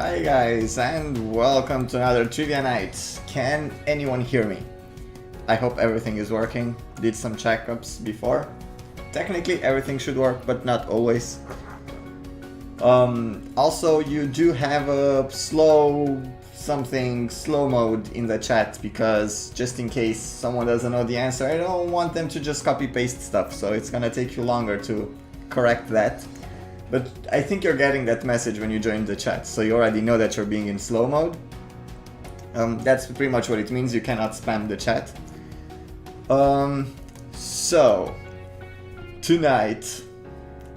Hi guys, and welcome to another trivia night. Can anyone hear me? I hope everything is working. Did some checkups before. Technically everything should work, but not always. Also, you do have a slow mode in the chat, because just in case someone doesn't know the answer, I don't want them to just copy paste stuff, so it's gonna take you longer to correct that. But I think you're getting that message when you join the chat, so you already know that you're being in slow mode. That's pretty much what it means. You cannot spam the chat. So tonight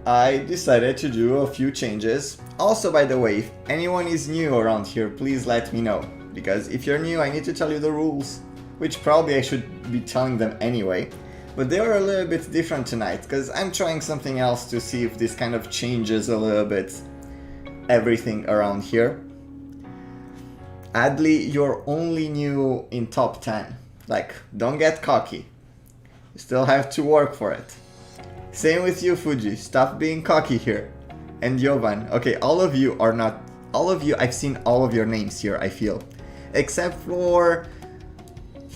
I decided to do a few changes. Also, by the way, if anyone is new around here, please let me know, because if you're new I need to tell you the rules, which probably I should be telling them anyway. But they are a little bit different tonight, because I'm trying something else to see if this kind of changes a little bit everything around here. Adley, you're only new in top 10. Like, don't get cocky. You still have to work for it. Same with you, Fuji. Stop being cocky here. And Jovan. Okay, all of you are not... All of you, I've seen all of your names here, I feel. Except for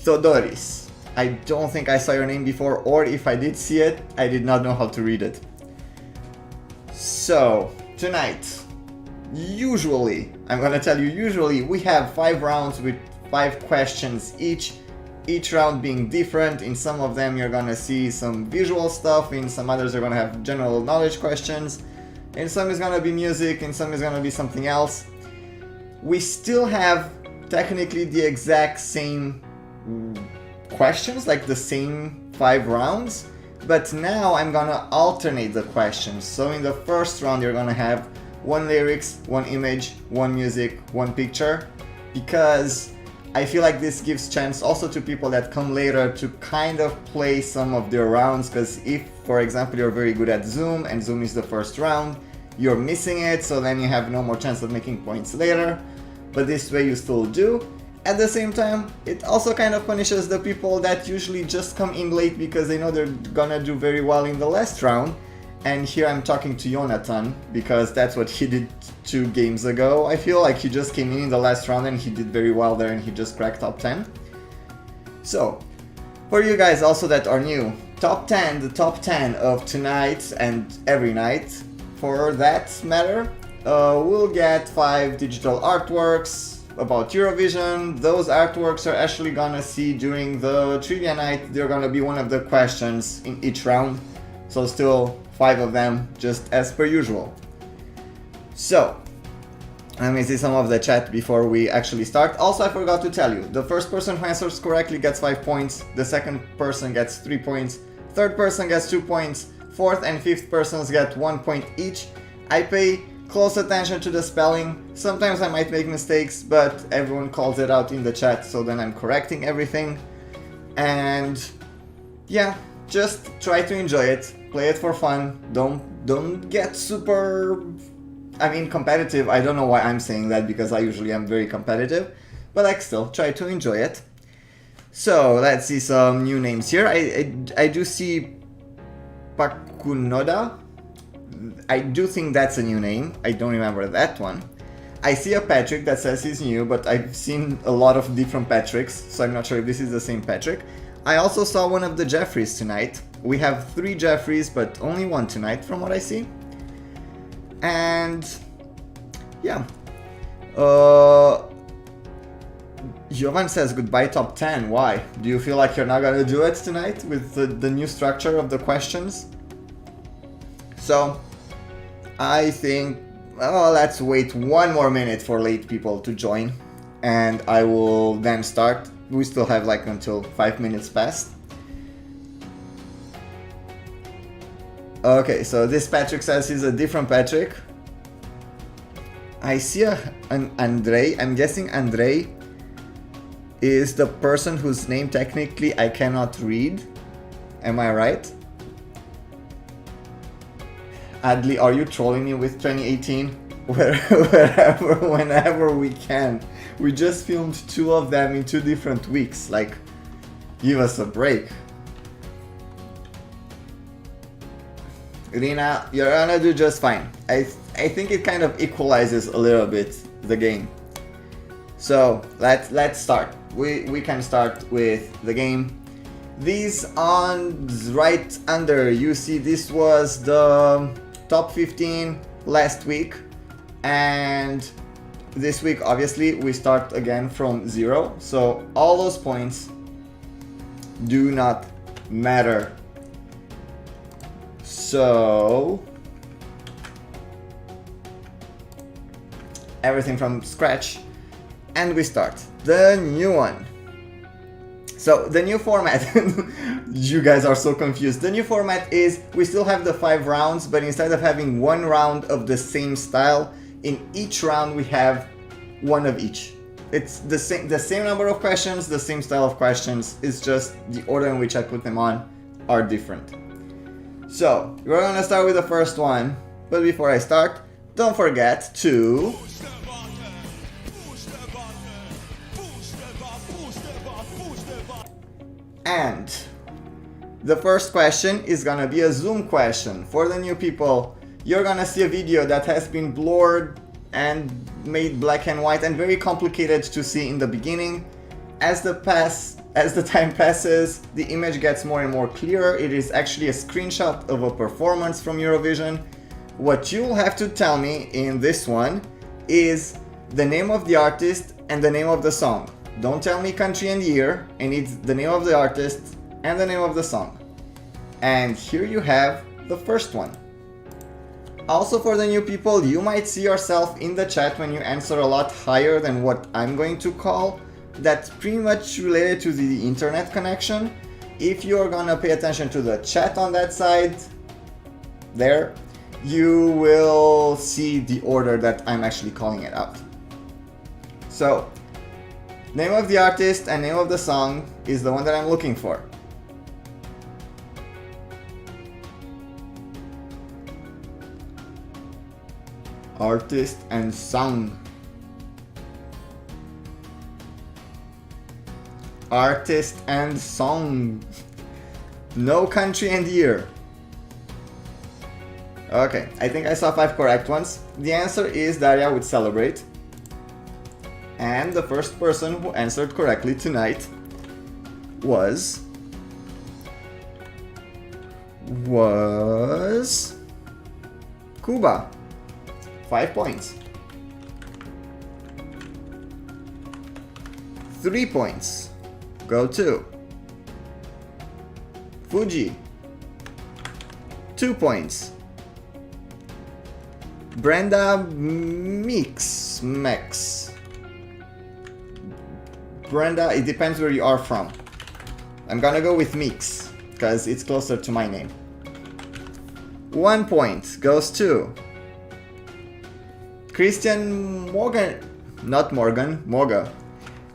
Thodoris. I don't think I saw your name before, or if I did see it, I did not know how to read it. So, tonight, usually we have 5 rounds with 5 questions each round being different. In some of them you're gonna see some visual stuff, in some others you're gonna have general knowledge questions, in some is gonna be music, in some is gonna be something else. We still have technically the exact same questions, like the same 5 rounds, but now I'm gonna alternate the questions. So in the first round you're gonna have 1 lyrics, 1 image, 1 music, 1 picture, because I feel like this gives chance also to people that come later to kind of play some of their rounds, because if, for example, you're very good at Zoom and Zoom is the first round, you're missing it, so then you have no more chance of making points later, but this way you still do. At the same time, it also kind of punishes the people that usually just come in late because they know they're gonna do very well in the last round. And here I'm talking to Jonathan, because that's what he did 2 games ago. I feel like he just came in the last round and he did very well there and he just cracked top 10. So, for you guys also that are new, the top 10 of tonight and every night, for that matter, we'll get 5 digital artworks about Eurovision. Those artworks are actually gonna see during the trivia night. They're gonna be one of the questions in each round, so still 5 of them, just as per usual. So, let me see some of the chat before we actually start. Also, I forgot to tell you, the first person who answers correctly gets 5 points, the second person gets 3 points, third person gets 2 points, fourth and fifth persons get 1 point each. I pay close attention to the spelling. Sometimes I might make mistakes, but everyone calls it out in the chat, so then I'm correcting everything. And yeah, just try to enjoy it, play it for fun. Don't get super, competitive. I don't know why I'm saying that, because I usually am very competitive, but like, still try to enjoy it. So let's see some new names here. I do see Pakunoda. I do think that's a new name. I don't remember that one. I see a Patrick that says he's new, but I've seen a lot of different Patricks, so I'm not sure if this is the same Patrick. I also saw one of the Jeffreys tonight. We have 3 Jeffreys, but only 1 tonight from what I see. And yeah. Jovan says goodbye top 10. Why? Do you feel like you're not gonna do it tonight with the new structure of the questions? So, I think, let's wait 1 more minute for late people to join, and I will then start. We still have like until 5 minutes past. Okay, so this Patrick says he's a different Patrick. I see an Andrei. I'm guessing Andrei is the person whose name technically I cannot read. Am I right? Adley, are you trolling me with 2018? Whenever we can. We just filmed 2 of them in 2 different weeks. Like, give us a break. Rina, you're gonna do just fine. I think it kind of equalizes a little bit the game. So let's start. We can start with the game. These on right under, you see this was the top 15 last week, and this week obviously we start again from 0, so all those points do not matter. So everything from scratch, and we start the new one. So the new format, you guys are so confused. The new format is we still have the 5 rounds, but instead of having 1 round of the same style, in each round we have 1 of each. It's the same number of questions, the same style of questions. It's just the order in which I put them on are different. So we're gonna start with the first one, but before I start, don't forget to and the first question is gonna be a Zoom question. For the new people, you're gonna see a video that has been blurred and made black and white and very complicated to see in the beginning. As the time passes, the image gets more and more clearer. It is actually a screenshot of a performance from Eurovision. What you'll have to tell me in this one is the name of the artist and the name of the song. Don't tell me country and year, and it's the name of the artist and the name of the song. And here you have the first one. Also, for the new people, you might see yourself in the chat when you answer a lot higher than what I'm going to call. That's pretty much related to the internet connection. If you're gonna pay attention to the chat on that side, there, you will see the order that I'm actually calling it out. So, name of the artist and name of the song is the one that I'm looking for. Artist and song. Artist and song. No country and year. Okay, I think I saw 5 correct ones. The answer is Daria would celebrate. And the first person who answered correctly tonight was Cuba. 5 points. 3 points go to Fuji. 2 points. Brenda Max. Brenda, it depends where you are from. I'm gonna go with Mix, because it's closer to my name. 1 point goes to Christian Morgan, not Morgan, Moga.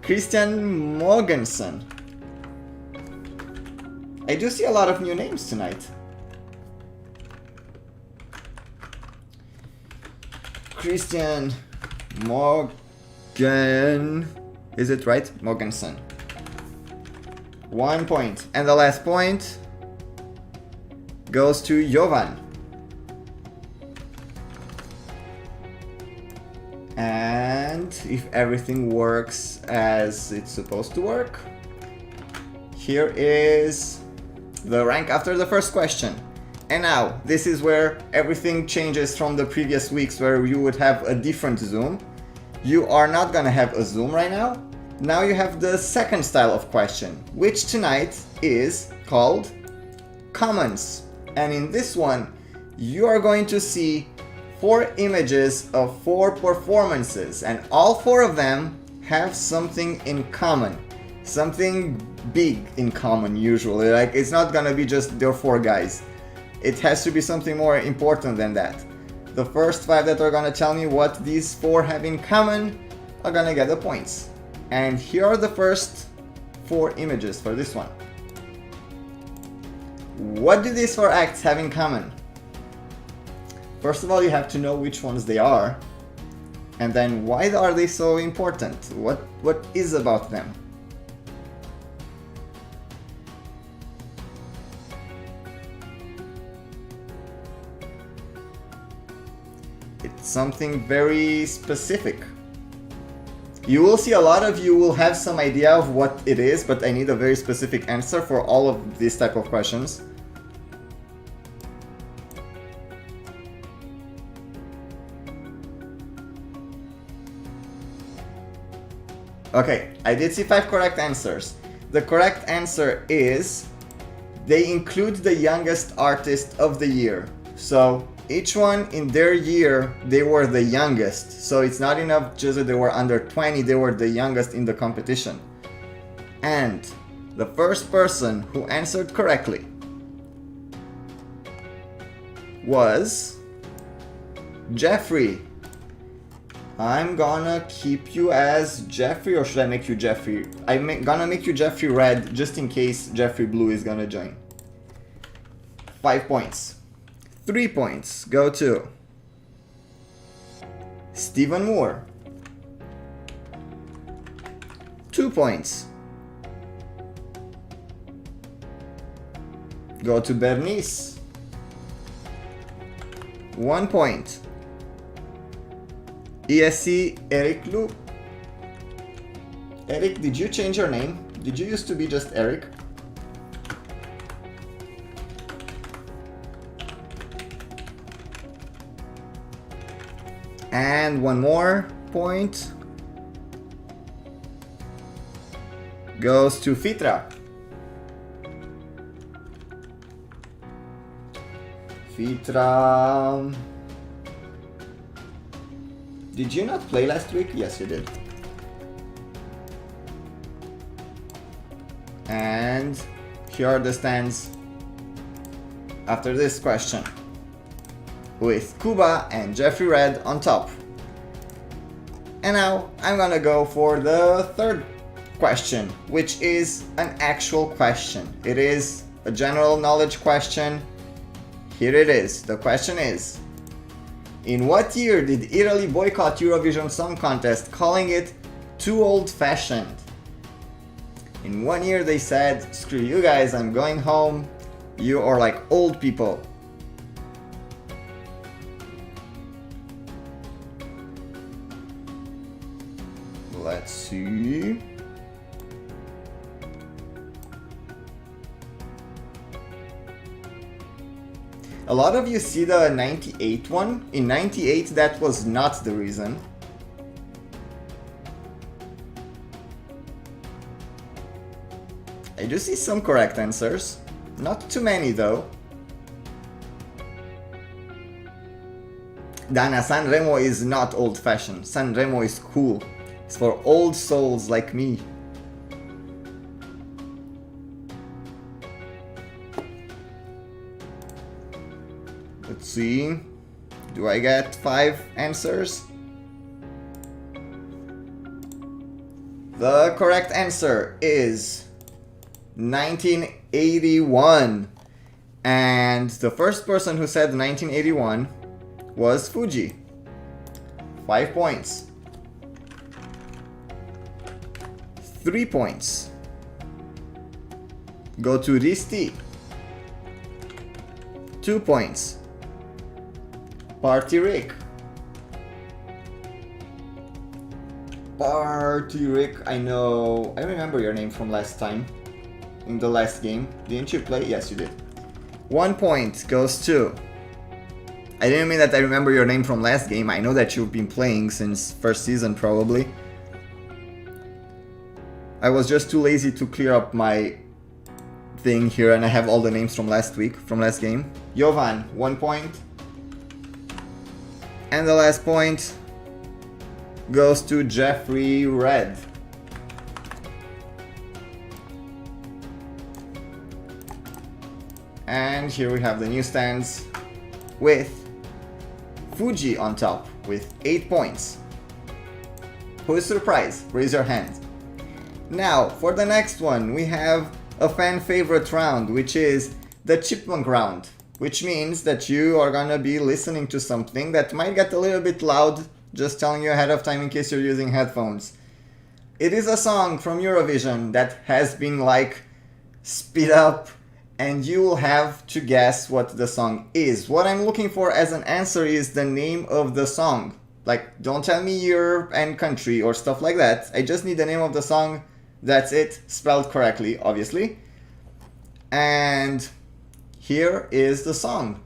Christian Morgensen. I do see a lot of new names tonight. Christian Morgan. Is it right? Morgensen. 1 point. And the last point goes to Jovan. And if everything works as it's supposed to work, here is the rank after the first question. And now, this is where everything changes from the previous weeks where you would have a different Zoom. You are not gonna have a Zoom right now. Now you have the second style of question, which tonight is called Commons. And in this one, you are going to see 4 images of 4 performances, and all 4 of them have something in common. Something big in common usually, like it's not gonna be just they're 4 guys. It has to be something more important than that. The first 5 that are gonna tell me what these 4 have in common are gonna get the points. And here are the first 4 images for this one. What do these 4 acts have in common? First of all, you have to know which ones they are. And then why are they so important? What is about them? It's something very specific. You will see a lot of you will have some idea of what it is, but I need a very specific answer for all of these type of questions. Okay, I did see 5 correct answers. The correct answer is they include the youngest artist of the year. So each one in their year, they were the youngest. So it's not enough just that they were under 20, they were the youngest in the competition. And the first person who answered correctly was Jeffrey. I'm gonna keep you as Jeffrey, or should I make you Jeffrey? I'm gonna make you Jeffrey Red just in case Jeffrey Blue is gonna join. 5 points. 3 points go to Stephen Moore. 2 points go to Bernice. 1 point. ESC Eric Lu. Eric, did you change your name? Did you used to be just Eric? And 1 more point goes to Fitra. Fitra. Did you not play last week? Yes, you did. And here are the stands after this question, with Kuba and Jeffrey Red on top. And now I'm gonna go for the third question, which is an actual question. It is a general knowledge question. Here it is. The question is, in what year did Italy boycott Eurovision Song Contest, calling it too old-fashioned? In 1 year they said, screw you guys, I'm going home. You are like old people. Let's see. A lot of you see the 98 one. In 98, that was not the reason. I do see some correct answers. Not too many though. Dana, Sanremo is not old-fashioned. Sanremo is cool. It's for old souls like me. Let's see. Do I get 5 answers? The correct answer is 1981. And the first person who said 1981 was Fuji. 5 points. 3 points go to Risti. 2 points. Party Rick. Party Rick, I remember your name from last time. In the last game. Didn't you play? Yes, you did. 1 point goes to... I didn't mean that I remember your name from last game. I know that you've been playing since first season probably. I was just too lazy to clear up my thing here and I have all the names from last week, from last game. Jovan, 1 point. And the last point goes to Jeffrey Red. And here we have the new stands with Fuji on top with 8 points. Who is surprised? Raise your hand. Now, for the next one, we have a fan favorite round, which is the Chipmunk round, which means that you are gonna be listening to something that might get a little bit loud, just telling you ahead of time in case you're using headphones. It is a song from Eurovision that has been like speed up, and you will have to guess what the song is. What I'm looking for as an answer is the name of the song. Like, don't tell me year and country or stuff like that. I just need the name of the song. That's it, spelled correctly, obviously. And here is the song.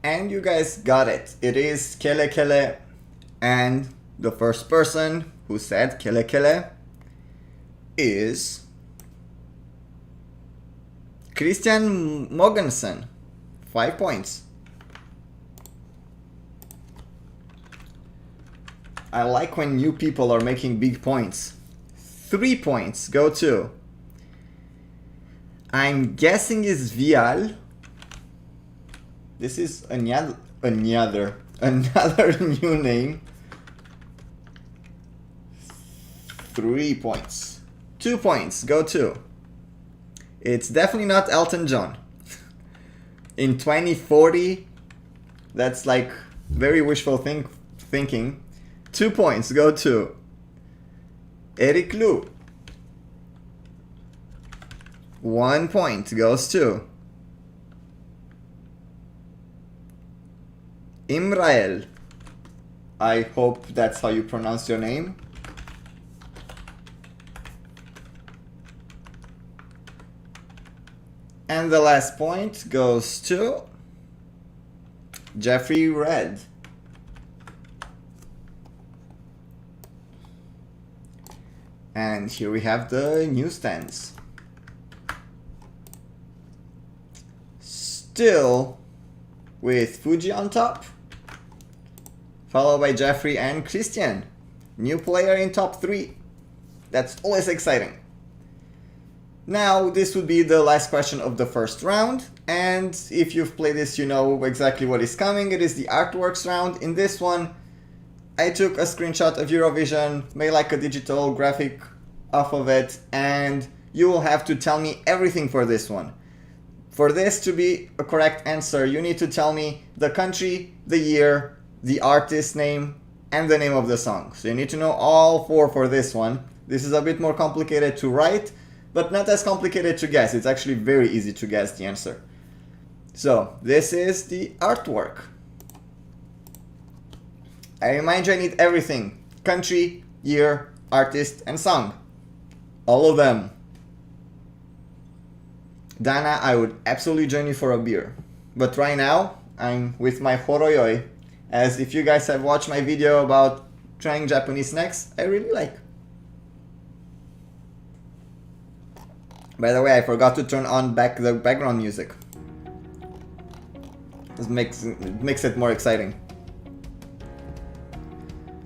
And you guys got it. It is Kele Kele. And the first person who said Kele Kele is Christian Mogensen. 5 points. I like when new people are making big points. 3 points go to, I'm guessing is Vial. This is another new name. 3 points. 2 points go to, it's definitely not Elton John. In 2040, that's like very wishful thinking. 2 points go to Eric Lu. 1 point goes to Imrael. I hope that's how you pronounce your name. And the last point goes to Jeffrey Red. And here we have the newsstands. Still with Fuji on top, followed by Jeffrey and Christian. New player in top 3. That's always exciting. Now, this would be the last question of the first round, and if you've played this, you know exactly what is coming. It is the artworks round. In this one, I took a screenshot of Eurovision, made like a digital graphic off of it, and you will have to tell me everything for this one. For this to be a correct answer, you need to tell me the country, the year, the artist name, and the name of the song. So you need to know all 4 for this one. This is a bit more complicated to write, but not as complicated to guess. It's actually very easy to guess the answer. So this is the artwork. I remind you, I need everything. Country, year, artist, and song. All of them. Dana, I would absolutely join you for a beer. But right now, I'm with my horoyoi, as if you guys have watched my video about trying Japanese snacks, I really like. By the way, I forgot to turn on the background music. This makes it more exciting.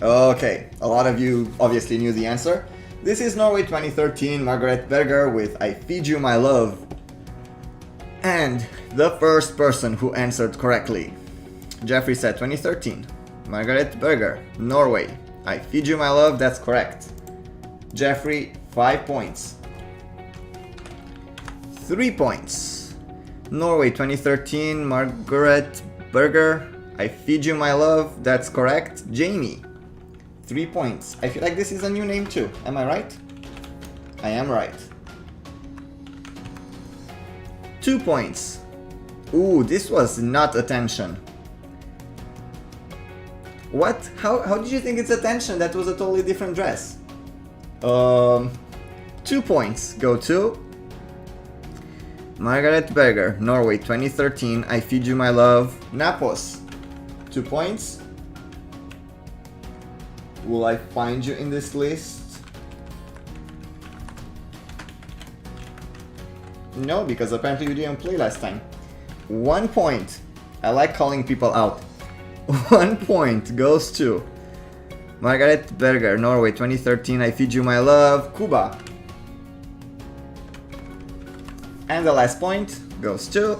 Okay, a lot of you obviously knew the answer. This is Norway 2013, Margaret Berger with I Feed You My Love. And the first person who answered correctly, Jeffrey said 2013, Margaret Berger, Norway, I Feed You My Love, that's correct. Jeffrey, 5 points. 3 points. Norway 2013, Margaret Berger, I Feed You My Love, that's correct. Jamie, 3 points. I feel like this is a new name too, am I right? I am right. 2 points. Ooh, this was not attention. What? How did you think it's attention? That was a totally different dress. 2 points go to Margaret Berger, Norway 2013, I Feed You My Love, Napos. 2 points. Will I find you in this list? No, because apparently you didn't play last time. 1 point. I like calling people out. 1 point goes to Margaret Berger, Norway 2013, I Feed You My Love, Cuba. And the last point goes to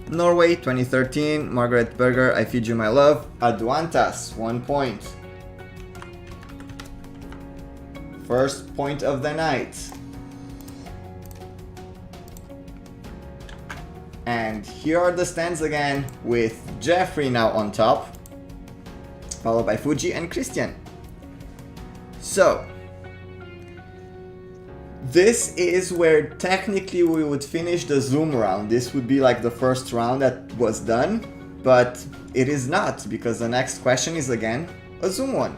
Norway 2013, Margaret Berger, I Feed You My Love. Aduantas, 1 point. First point of the night. And here are the stands again, with Jeffrey now on top, followed by Fuji and Christian. So, this is where technically we would finish the Zoom round. This would be like the first round that was done, but it is not, because the next question is again a Zoom one.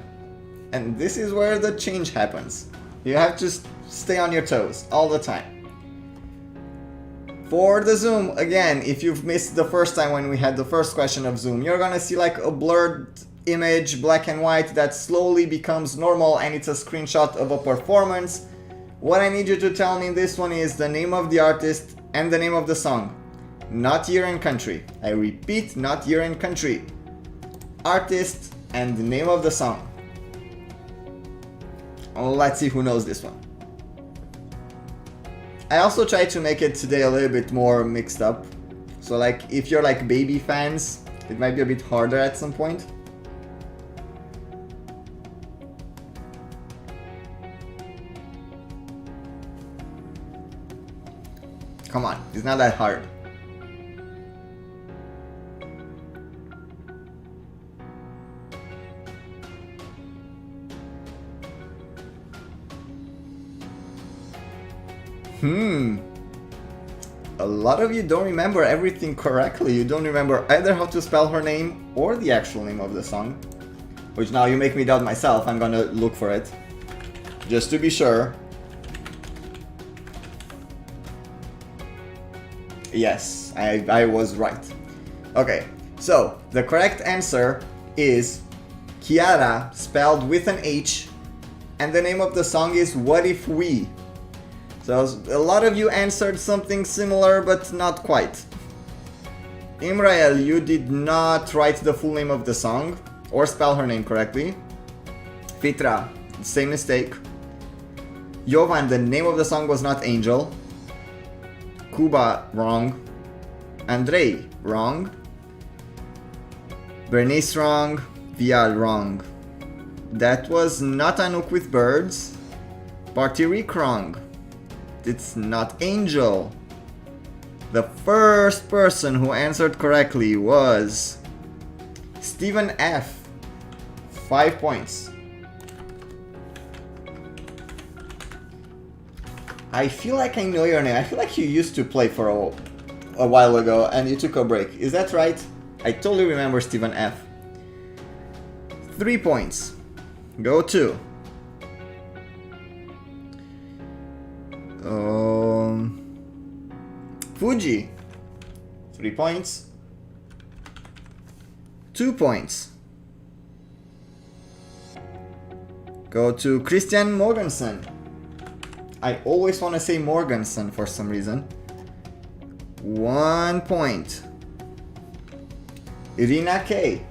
And this is where the change happens. You have to stay on your toes all the time. For the Zoom, again, if you've missed the first time when we had the first question of Zoom, you're gonna see like a blurred image, black and white, that slowly becomes normal, and it's a screenshot of a performance. What I need you to tell me in this one is the name of the artist and the name of the song. Not year and country. I repeat, not year and country. Artist and the name of the song. Let's see who knows this one. I also tried to make it today a little bit more mixed up. So like, if you're like baby fans, it might be a bit harder at some point. Come on, it's not that hard. A lot of you don't remember everything correctly. You don't remember either how to spell her name or the actual name of the song. Which now you make me doubt myself. I'm gonna look for it, just to be sure. Yes, I was right. Okay, so the correct answer is Kiara, spelled with an H, and the name of the song is What If We? So a lot of you answered something similar, but not quite. Imrael, you did not write the full name of the song, or spell her name correctly. Fitra, same mistake. Jovan, the name of the song was not Angel. Kuba, wrong. Andrei, wrong. Bernice, wrong. Vial, wrong. That was not Anouk with birds. Partirik, wrong. It's not Angel. The first person who answered correctly was Stephen F. 5 points. I feel like I know your name. I feel like you used to play for a while ago and you took a break. Is that right? I totally remember Stephen F. 3 points. Go to Fuji. 3 points. 2 points. Go to Christian Morganson. I always want to say Morganson for some reason. 1 point. Irina K.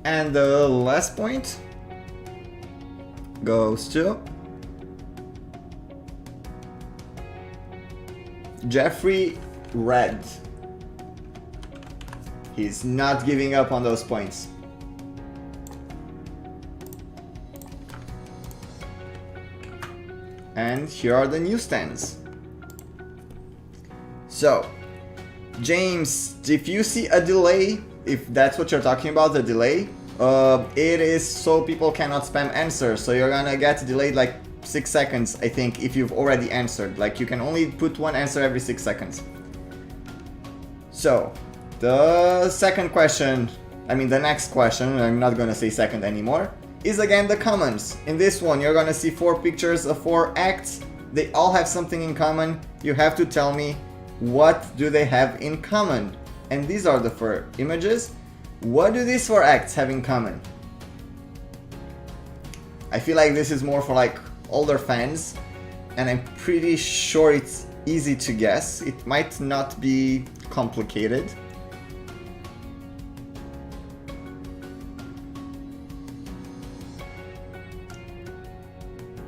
And the last point goes to Jeffrey Red. He's not giving up on those points. And here are the newsstands. So, James, if you see a delay, if that's what you're talking about, the delay, it is so people cannot spam answers. So you're gonna get delayed like 6 seconds, I think, if you've already answered. Like, you can only put one answer every 6 seconds. So, the second question, I mean the next question, I'm not gonna say second anymore, is again the commons. In this one, you're gonna see 4 pictures of 4 acts. They all have something in common. You have to tell me, what do they have in common? And these are the 4 images. What do these 4 acts have in common? I feel like this is more for like older fans, and I'm pretty sure it's easy to guess. It might not be complicated.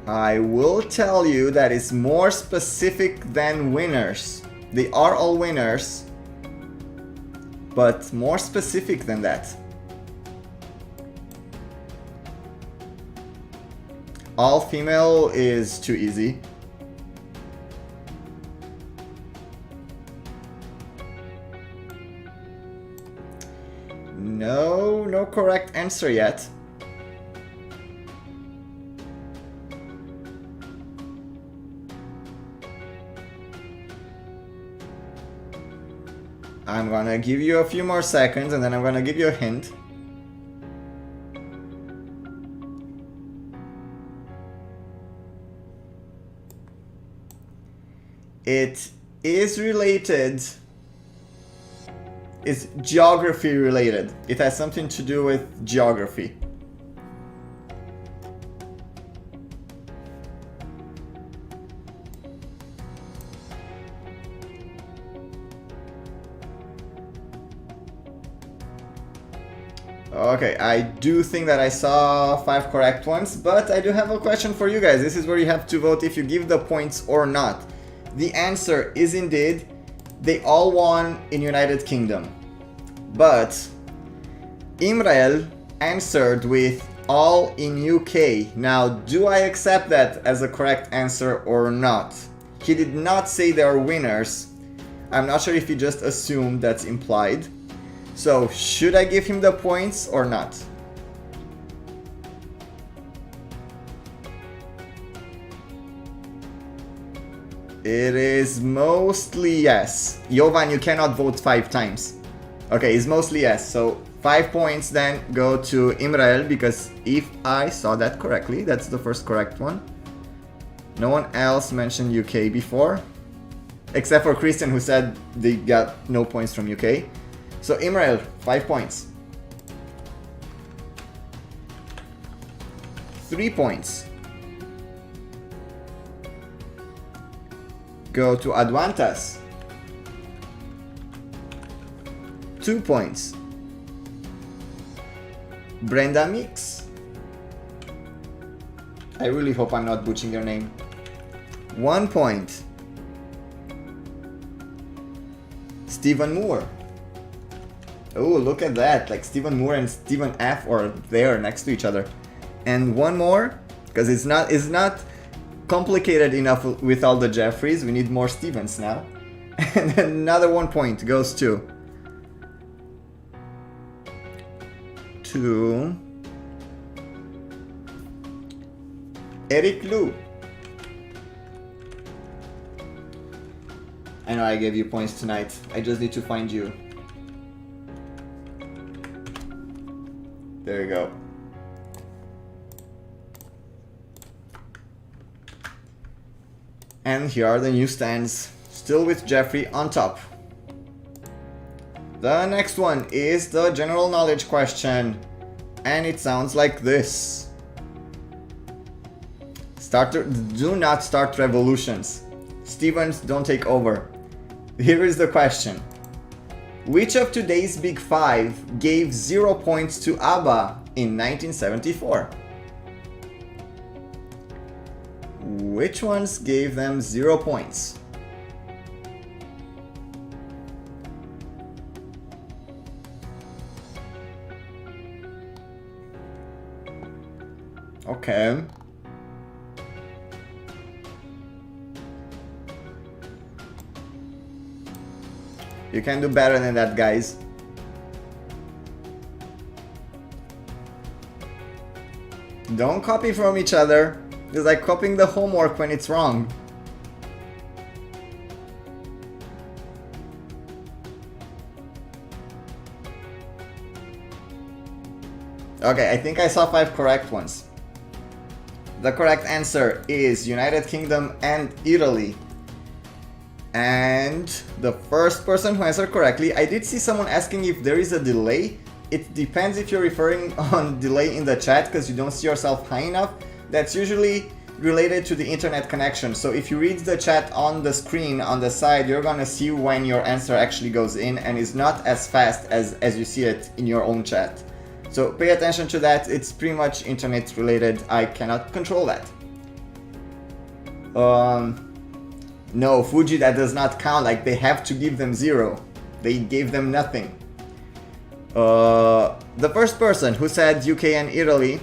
I will tell you that it's more specific than winners. They are all winners, but more specific than that. All female is too easy. No correct answer yet. I'm gonna give you a few more seconds and then I'm gonna give you a hint. It is related. It's geography related. It has something to do with geography. Okay, I do think that I saw 5 correct ones, but I do have a question for you guys. This is where you have to vote if you give the points or not. The answer is indeed, they all won in United Kingdom. But Imrel answered with all in UK. Now, do I accept that as a correct answer or not? He did not say they are winners. I'm not sure if he just assumed that's implied. So, should I give him the points or not? It is mostly yes. Jovan, you cannot vote 5 times. Okay, it's mostly yes. So 5 points then go to Imrael, because if I saw that correctly, that's the first correct one. No one else mentioned UK before, except for Christian, who said they got no points from UK. So Imrael, 5 points. 3 points go to Adwantas. 2 points. Brenda Mix. I really hope I'm not butchering your name. 1 point. Stephen Moore. Oh, look at that. Like Stephen Moore and Stephen F are there next to each other. And one more, because it's not complicated enough with all the Jeffreys. We need more Stevens now. And another 1 point goes to Eric Liu. I know I gave you points tonight. I just need to find you. There you go. And here are the new stands, still with Jeffrey on top. The next one is the general knowledge question, and it sounds like this. Do not start revolutions. Stevens, don't take over. Here is the question. Which of today's big 5 gave 0 points to ABBA in 1974? Which ones gave them 0 points? Okay. You can do better than that, guys. Don't copy from each other. It's like copying the homework when it's wrong. Okay, I think I saw 5 correct ones. The correct answer is United Kingdom and Italy. And the first person who answered correctly, I did see someone asking if there is a delay. It depends if you're referring on delay in the chat because you don't see yourself high enough. That's usually related to the internet connection. So if you read the chat on the screen on the side, you're gonna see when your answer actually goes in and is not as fast as you see it in your own chat. So pay attention to that. It's pretty much internet related. I cannot control that. No, Fuji, that does not count. Like, they have to give them 0. They gave them nothing. The first person who said UK and Italy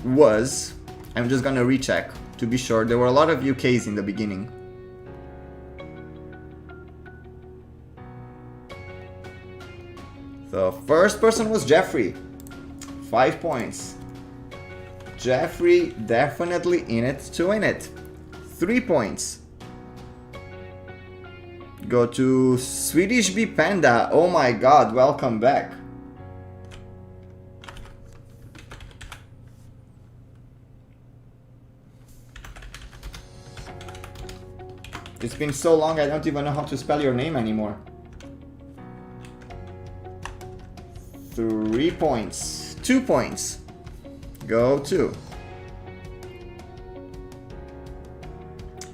was... I'm just gonna recheck to be sure. There were a lot of UKs in the beginning. The first person was Jeffrey. 5 points. Jeffrey definitely in it to win it. 3 points. Go to Swedish Bee Panda. Oh my god, welcome back. It's been so long I don't even know how to spell your name anymore. 3 points. 2 points. Go to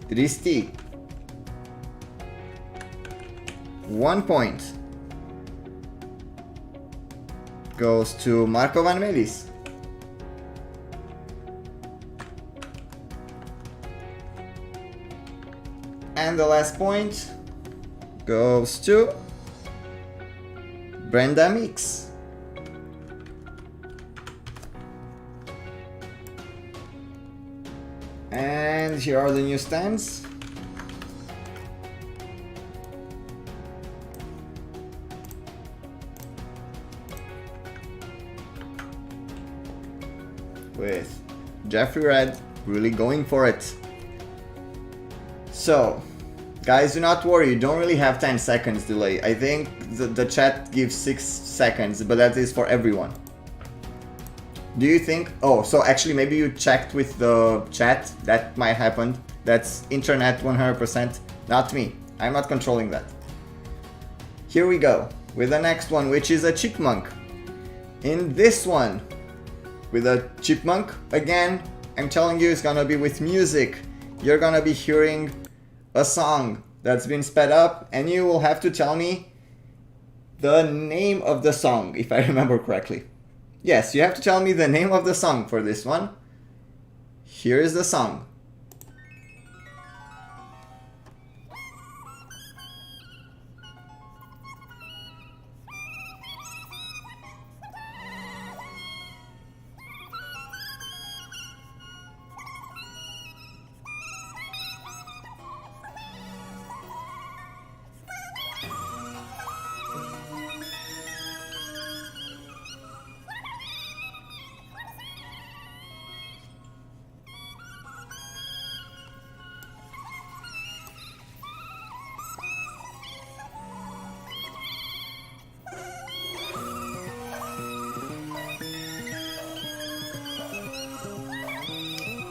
Risti. 1 point. Goes to Marco Van Melis. And the last point goes to Brenda Mix. And here are the new stands. With Jeffrey Red really going for it. So, guys, do not worry, you don't really have 10 seconds delay. I think the chat gives 6 seconds, but that is for everyone. Do you think... Oh, so actually maybe you checked with the chat. That might happen. That's internet 100%, not me. I'm not controlling that. Here we go with the next one, which is a chipmunk. In this one, with a chipmunk, again, I'm telling you, it's gonna be with music. You're gonna be hearing a song that's been sped up, and you will have to tell me the name of the song, if I remember correctly. Yes, you have to tell me the name of the song for this one. Here is the song.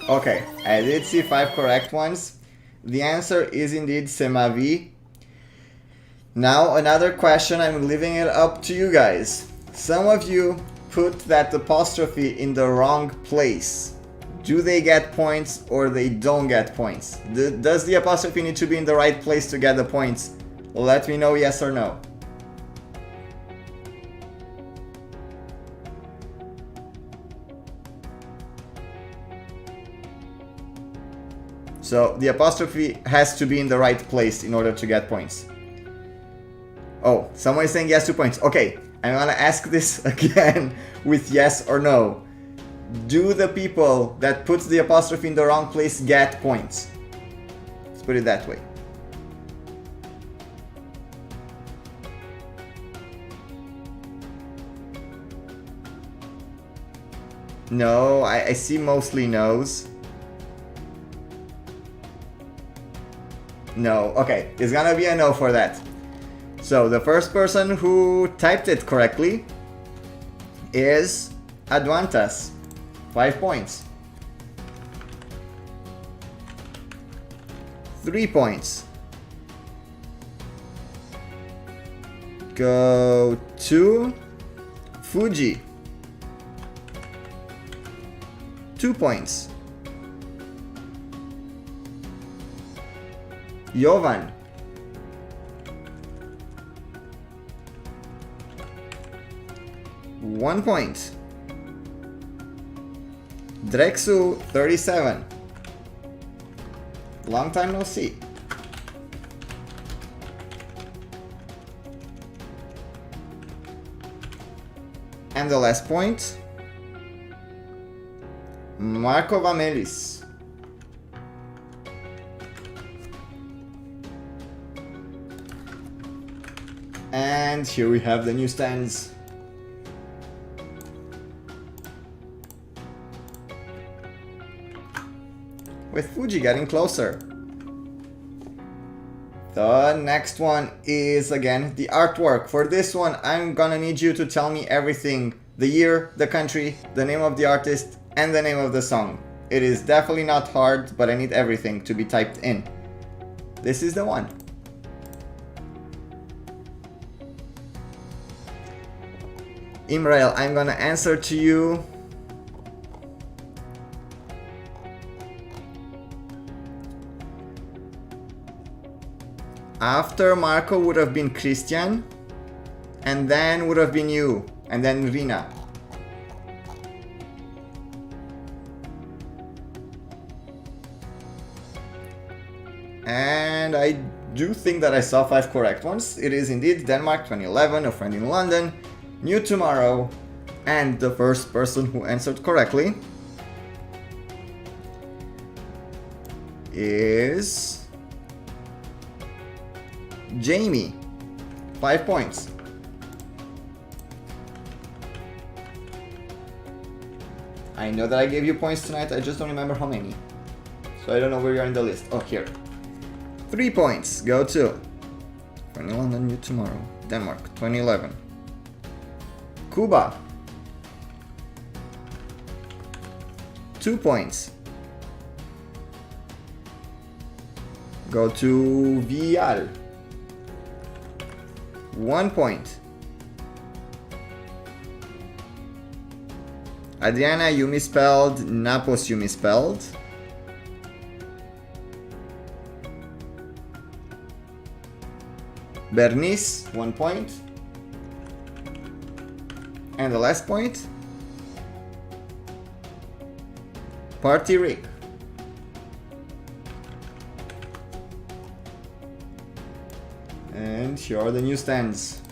Okay, I did see 5 correct ones. The answer is indeed Semavi. Now another question, I'm leaving it up to you guys. Some of you put that apostrophe in the wrong place. Do they get points or they don't get points? Does the apostrophe need to be in the right place to get the points? Let me know, yes or no. So the apostrophe has to be in the right place in order to get points. Oh, someone is saying yes, 2 points. Okay, I'm gonna ask this again with yes or no. Do the people that put the apostrophe in the wrong place get points? Let's put it that way. No, I see mostly no's. No, okay, it's gonna be a no for that. So the first person who typed it correctly is Advantas. 5 points. 3 points. Go to Fuji. 2 points. Jovan. 1 point. Drexu 37. Long time no see. And the last point, Marco Vamelis. And here we have the newsstands. With Fuji getting closer. The next one is again the artwork. For this one, I'm gonna need you to tell me everything. The year, the country, the name of the artist, and the name of the song. It is definitely not hard, but I need everything to be typed in. This is the one. Imrael, I'm gonna answer to you. After Marco would have been Christian, and then would have been you, and then Rina. And I do think that I saw 5 correct ones. It is indeed Denmark 2011, A Friend in London, New Tomorrow, and the first person who answered correctly is Jamie. 5 points. I know that I gave you points tonight, I just don't remember how many. So I don't know where you're in the list. Oh, here. 3 points go to Friend in London, New Tomorrow, Denmark, 2011. Cuba. 2 points go to Vial. 1 point. Adriana, you misspelled. Napos, you misspelled. Bernice, 1 point. And the last point, Party Rick. And here are the newsstands.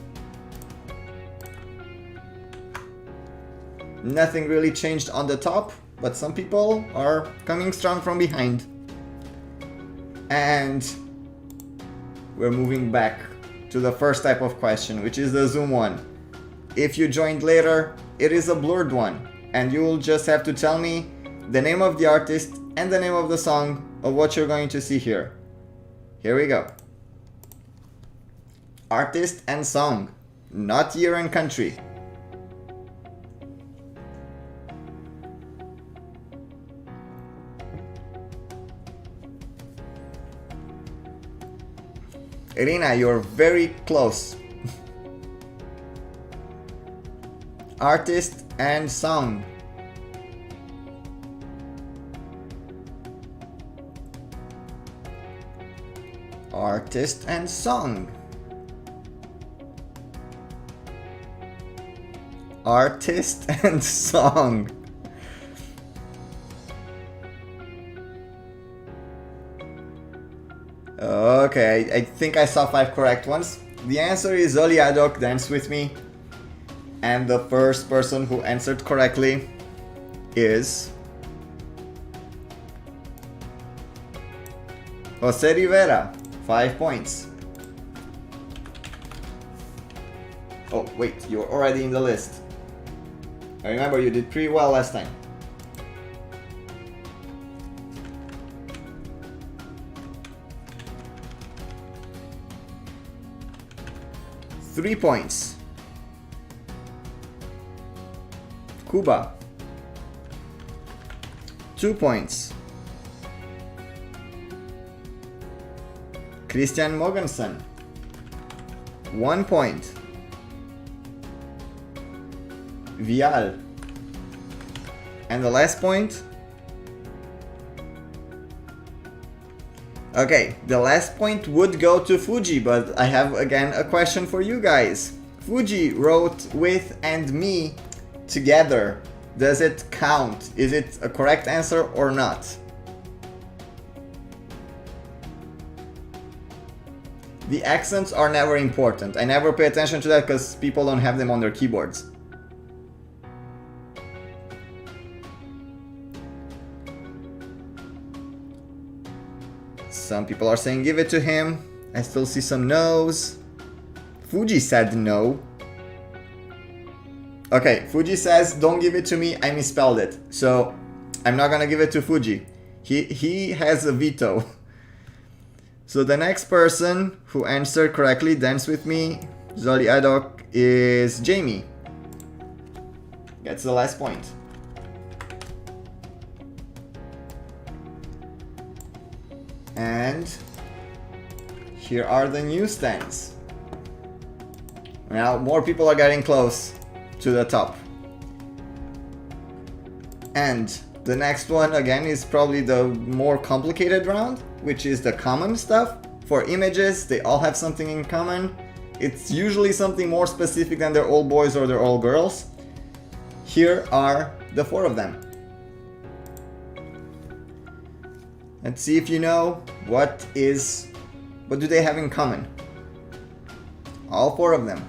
Nothing really changed on the top, but some people are coming strong from behind. And we're moving back to the first type of question, which is the Zoom one. If you joined later, it is a blurred one, and you will just have to tell me the name of the artist and the name of the song of what you're going to see here. Here we go. Artist and song, not year and country. Irina, you're very close. Artist and song. Artist and song. Artist and song. Okay, I think I saw 5 correct ones. The answer is Oli Adok, Dance With Me. And the first person who answered correctly is Jose Rivera, 5 points. Oh, wait, you're already in the list. I remember you did pretty well last time. Three points. Cuba. 2 points. Christian Mogensen. 1 point. Vial. And the last point. Okay, the last point would go to Fuji, but I have again a question for you guys. Fuji wrote with and me together. Does it count? Is it a correct answer or not? The accents are never important. I never pay attention to that because people don't have them on their keyboards. Some people are saying give it to him. I still see some no's. Fuji said no. Okay, Fuji says don't give it to me, I misspelled it. So I'm not gonna give it to Fuji. He has a veto. So the next person who answered correctly, dance with me, Zoli Adok, is Jamie. Gets the last point. And here are the newsstands. Now more people are getting close to the top. And the next one again is probably the more complicated round, which is the common stuff. For images, they all have something in common. It's usually something more specific than they're all boys or they're all girls. Here are the 4 of them. Let's see if you know what do they have in common? All 4 of them.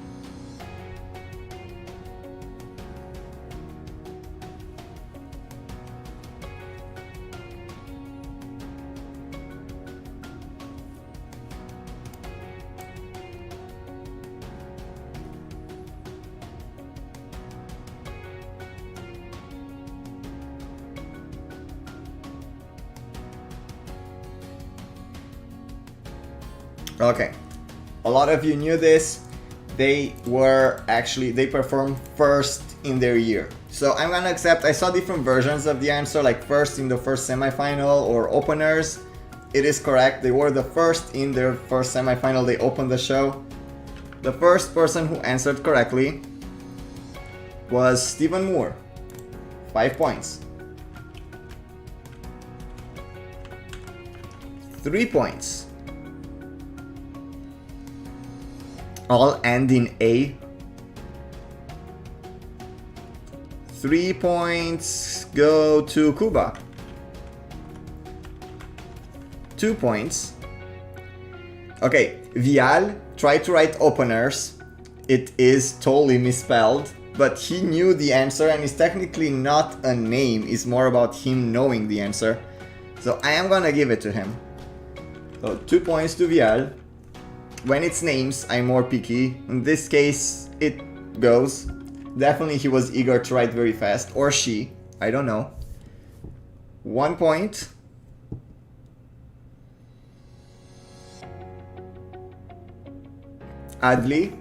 Okay, a lot of you knew this. They performed first in their year. So I'm gonna accept, I saw different versions of the answer, like first in the first semifinal or openers. It is correct, they were the first in their first semifinal, they opened the show. The first person who answered correctly was Stephen Moore, 5 points. 3 points. All end in A. 3 points go to Cuba. 2 points. Okay, Vial tried to write openers. It is totally misspelled, but he knew the answer and it's technically not a name, it's more about him knowing the answer. So I am gonna give it to him. So 2 points to Vial. When it's names, I'm more picky. In this case, it goes. Definitely he was eager to write very fast. Or she. I don't know. 1 point. Adli.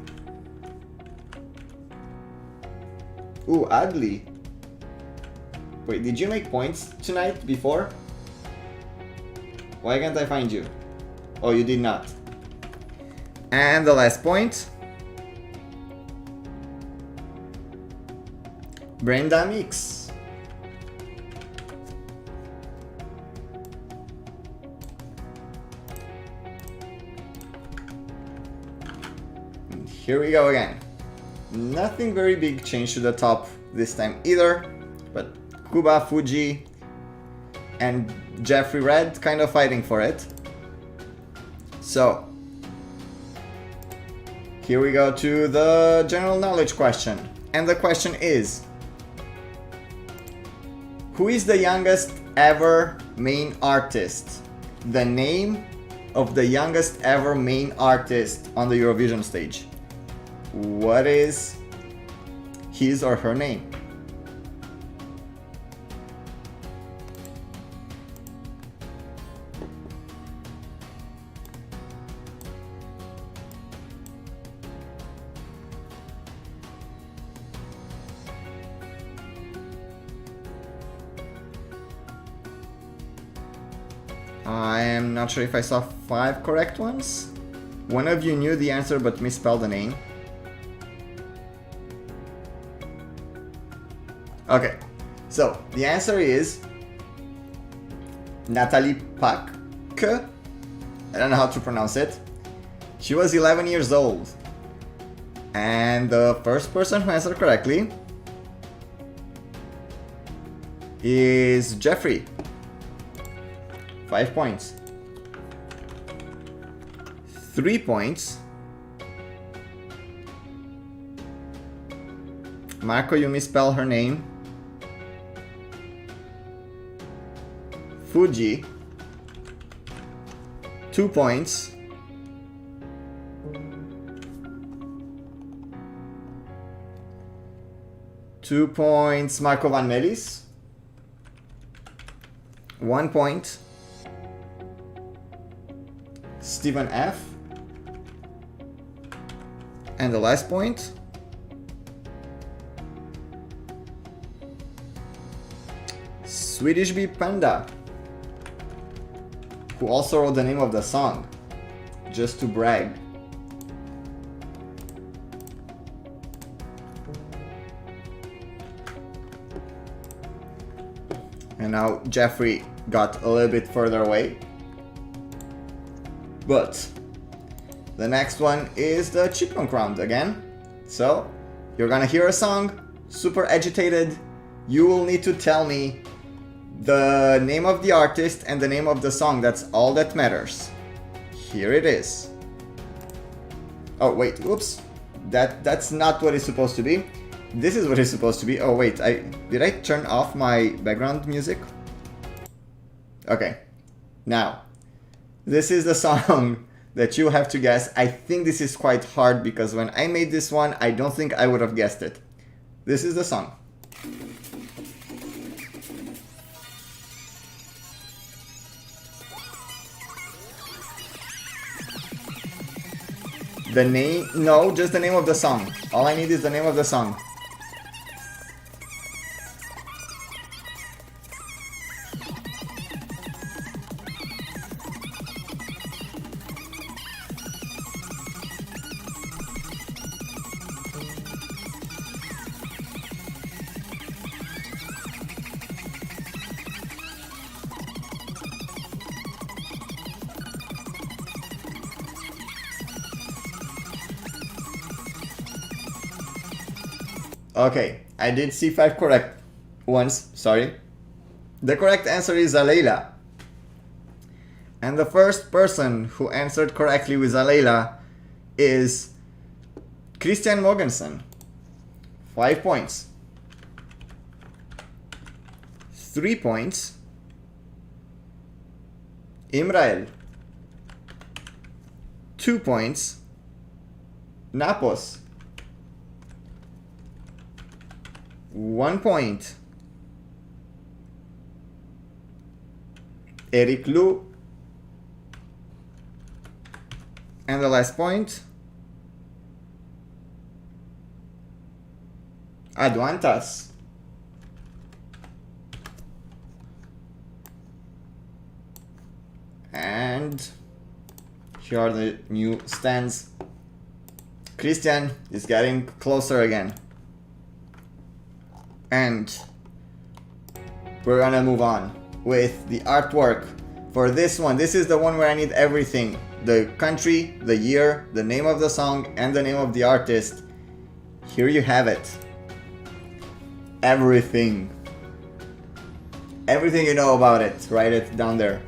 Ooh, Adli. Wait, did you make points tonight before? Why can't I find you? Oh, you did not. And the last point. Brenda Mix. And here we go again. Nothing very big changed to the top this time either, but Kuba, Fuji, and Jeffrey Red kind of fighting for it. So here we go to the general knowledge question. And the question is, who is the youngest ever main artist? The name of the youngest ever main artist on the Eurovision stage. What is his or her name? I am not sure if I saw 5 correct ones. One of you knew the answer but misspelled the name. Okay, so the answer is Natalie Pak. I don't know how to pronounce it. She was 11 years old. And the first person who answered correctly is Jeffrey. 5 points. 3 points. Marco, you misspell her name. Fuji, 2 points. Two points, Marco Van Melis. 1 point. Stephen F. And the last point. Swedish Bee Panda, who also wrote the name of the song, just to brag. And now Jeffrey got a little bit further away. But the next one is the chipmunk round again. So you're gonna hear a song, super agitated. You will need to tell me the name of the artist and the name of the song. That's all that matters. Here it is. Oh wait, oops. That's not what it's supposed to be. This is what it's supposed to be. Oh wait, did I turn off my background music? Okay. Now, this is the song that you have to guess. I think this is quite hard because when I made this one, I don't think I would have guessed it. This is the song. The name? No, just the name of the song. All I need is the name of the song. Okay, I did see 5 correct ones, sorry. The correct answer is Alayla. And the first person who answered correctly with Alayla is Christian Mogensen. 5 points. 3 points. Imrael. 2 points. Napos. 1 point. Eric Lu. And the last point. Aduantas. And here are the new stands. Christian is getting closer again. And we're gonna move on with the artwork for this one. This is the one where I need everything. The country, the year, the name of the song, and the name of the artist. Here you have it. Everything. Everything you know about it, write it down there.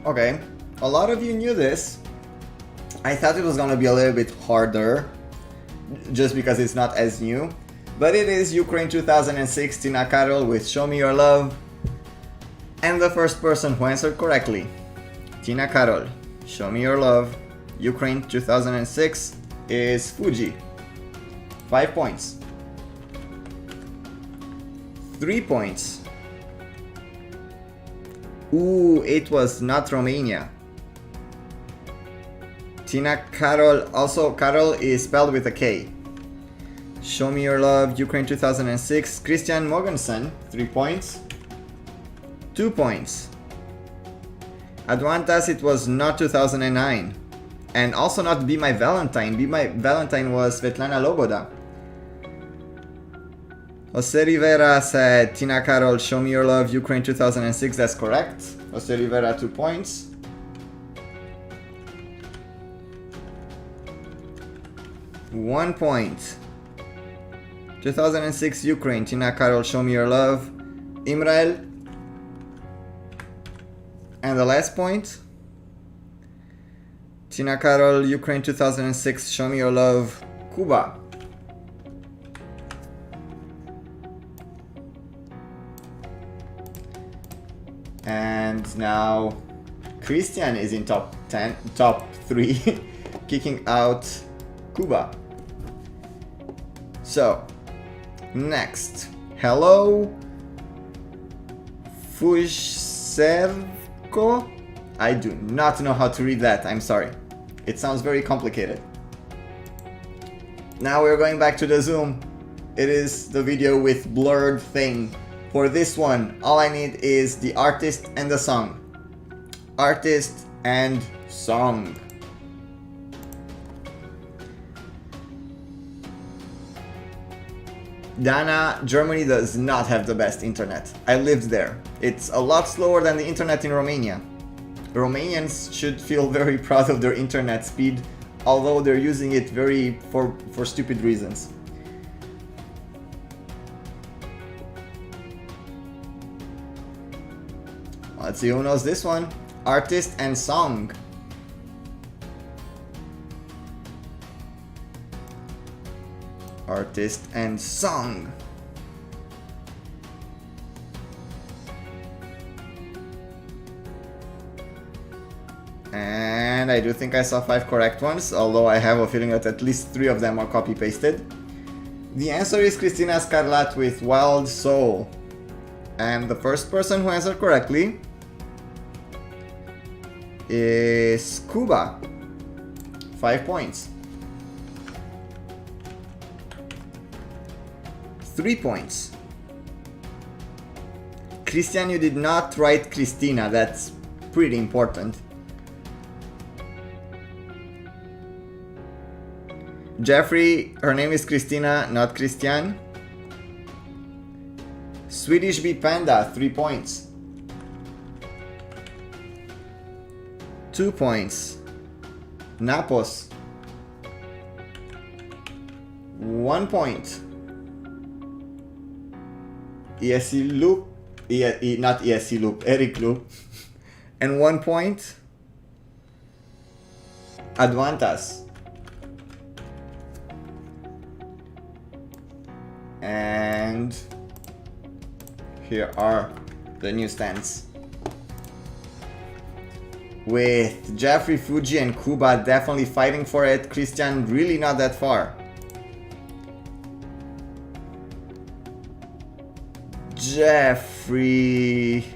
Okay, a lot of you knew this. I thought it was gonna be a little bit harder, just because it's not as new. But it is Ukraine 2006, Tina Karol with Show Me Your Love. And the first person who answered correctly, Tina Karol, Show Me Your Love, Ukraine 2006, is Fuji. 5 points. 3 points. Ooh, it was not Romania. Tina Karol, also Karol is spelled with a K. Show Me Your Love, Ukraine 2006, Christian Mogensen, 3 points. 2 points. Aduantas, it was not 2009. And also not Be My Valentine. Be My Valentine was Svetlana Loboda. Jose Rivera said Tina Karol, Show Me Your Love, Ukraine 2006. That's correct. Jose Rivera, 2 points. One point. 2006 Ukraine, Tina Karol, Show Me Your Love. Imrael. And the last point. Tina Karol, Ukraine 2006, Show Me Your Love, Cuba. And now Christian is in top 3, kicking out Cuba. So, next. Hello, Fushserko. I do not know how to read that, I'm sorry. It sounds very complicated. Now we're going back to the Zoom. It is the video with blurred thing. For this one, all I need is the artist and the song. Artist and song. Dana, Germany does not have the best internet. I lived there. It's a lot slower than the internet in Romania. Romanians should feel very proud of their internet speed, although they're using it for stupid reasons. Let's see who knows this one. Artist and song. Artist and song. And I do think I saw 5 correct ones, although I have a feeling that at least 3 of them are copy-pasted. The answer is Cristina Scarlat with Wild Soul. And the first person who answered correctly is Cuba. 5 points. 3 points. Christian, you did not write Christina, that's pretty important. Jeffrey, her name is Christina, not Christian. Swedish Bee Panda, 3 points. 2 points. Napos, 1 point. ESC Loop, not ESC Loop, Eric Loop, and 1 point. Advantas. And here are the newsstands. With Jeffrey, Fuji, and Cuba definitely fighting for it, Christian really not that far. Jeffrey...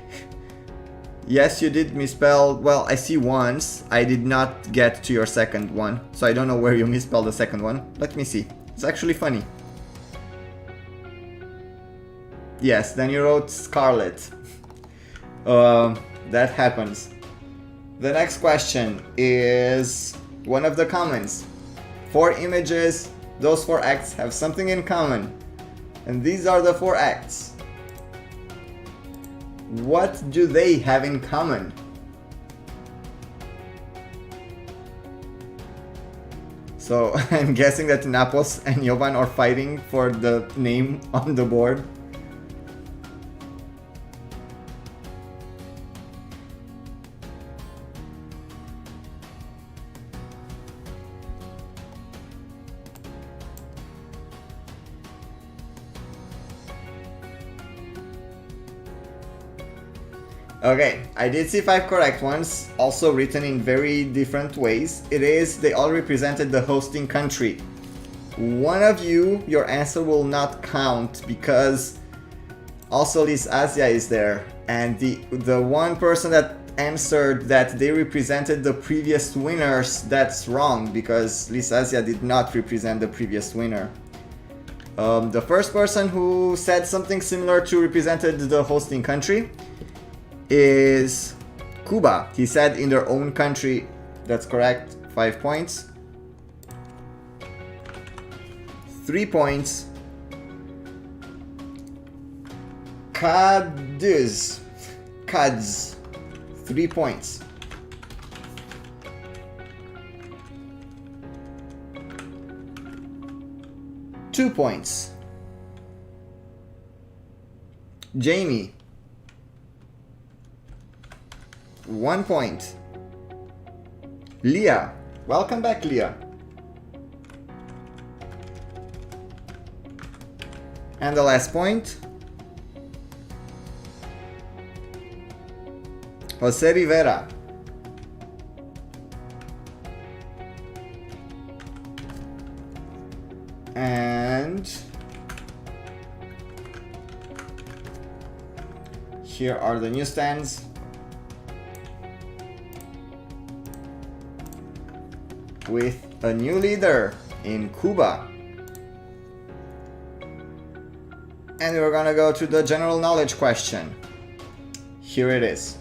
Yes, you did misspell. Well, I see once. I did not get to your second one, so I don't know where you misspelled the second one. Let me see. It's actually funny. Yes, then you wrote Scarlet. That happens. The next question is one of the comments. 4 images, those 4 acts have something in common. And these are the 4 acts. What do they have in common? So I'm guessing that Napos and Jovan are fighting for the name on the board. Okay, I did see 5 correct ones, also written in very different ways. It is, they all represented the hosting country. One of you, your answer will not count because also Liz Asia is there. And the one person that answered that they represented the previous winners, that's wrong because Liz Asia did not represent the previous winner. The first person who said something similar to represented the hosting country is Cuba. He said in their own country. That's correct. 5 points. 3 points. Cadiz. Cads. 3 points. Two points. Jamie. 1 point. Leah. Welcome back, Leah. And the last point. Jose Rivera. And here are the newsstands. With a new leader in Cuba. And we're gonna go to the general knowledge question. Here it is.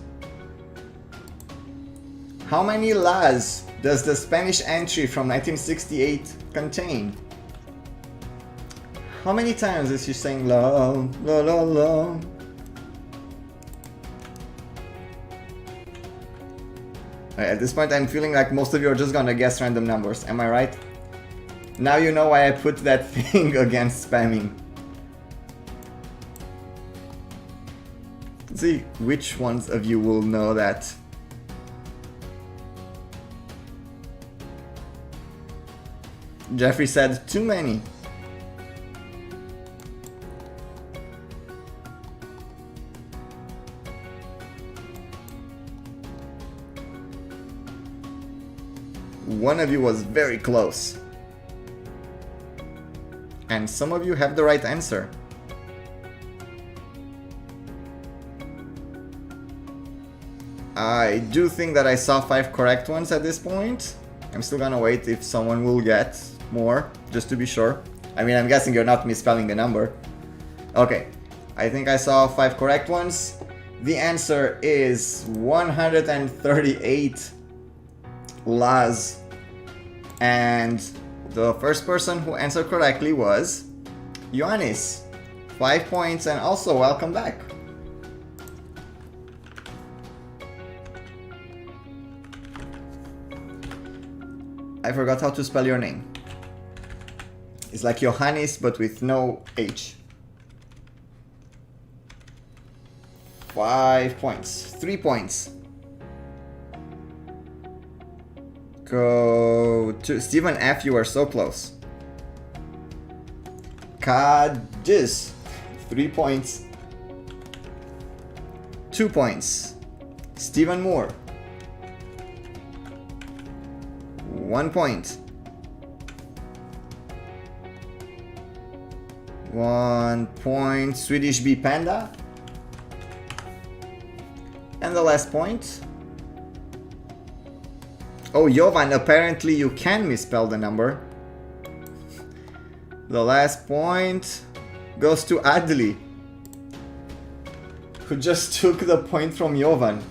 How many las does the Spanish entry from 1968 contain? How many times is she saying la, la, la, la? At this point, I'm feeling like most of you are just gonna guess random numbers. Am I right? Now you know why I put that thing against spamming. Let's see which ones of you will know that. Jeffrey said too many. One of you was very close. And some of you have the right answer. I do think that I saw 5 correct ones at this point. I'm still gonna wait if someone will get more, just to be sure. I mean, I'm guessing you're not misspelling the number. Okay, I think I saw 5 correct ones. The answer is 138 las. And the first person who answered correctly was Ioannis. 5 points, and also welcome back. I forgot how to spell your name. It's like Johannes, but with no H. 5 points. 3 points. Go to Stephen F. You are so close. Cadiz. 3 points. 2 points. Stephen Moore. 1 point. 1 point. Swedish Bee Panda. And the last point. Oh, Jovan, apparently you can misspell the number. The last point goes to Adli, who just took the point from Jovan.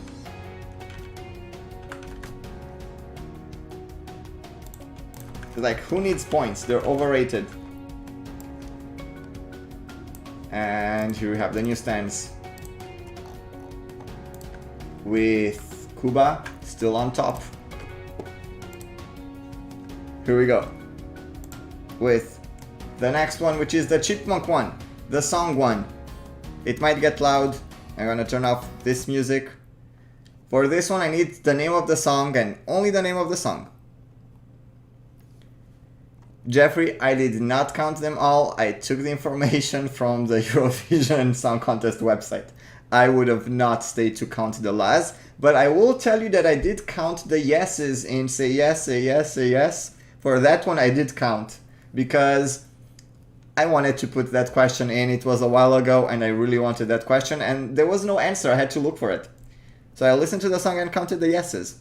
Like, who needs points? They're overrated. And here we have the newsstands. With Cuba still on top. Here we go. With the next one, which is the chipmunk one. The song one. It might get loud. I'm gonna turn off this music. For this one, I need the name of the song and only the name of the song. Jeffrey, I did not count them all. I took the information from the Eurovision Song Contest website. I would have not stayed to count the las, but I will tell you that I did count the yeses in say yes, say yes, say yes. For that one I did count, because I wanted to put that question in. It was a while ago and I really wanted that question, and there was no answer. I had to look for it. So I listened to the song and counted the yeses.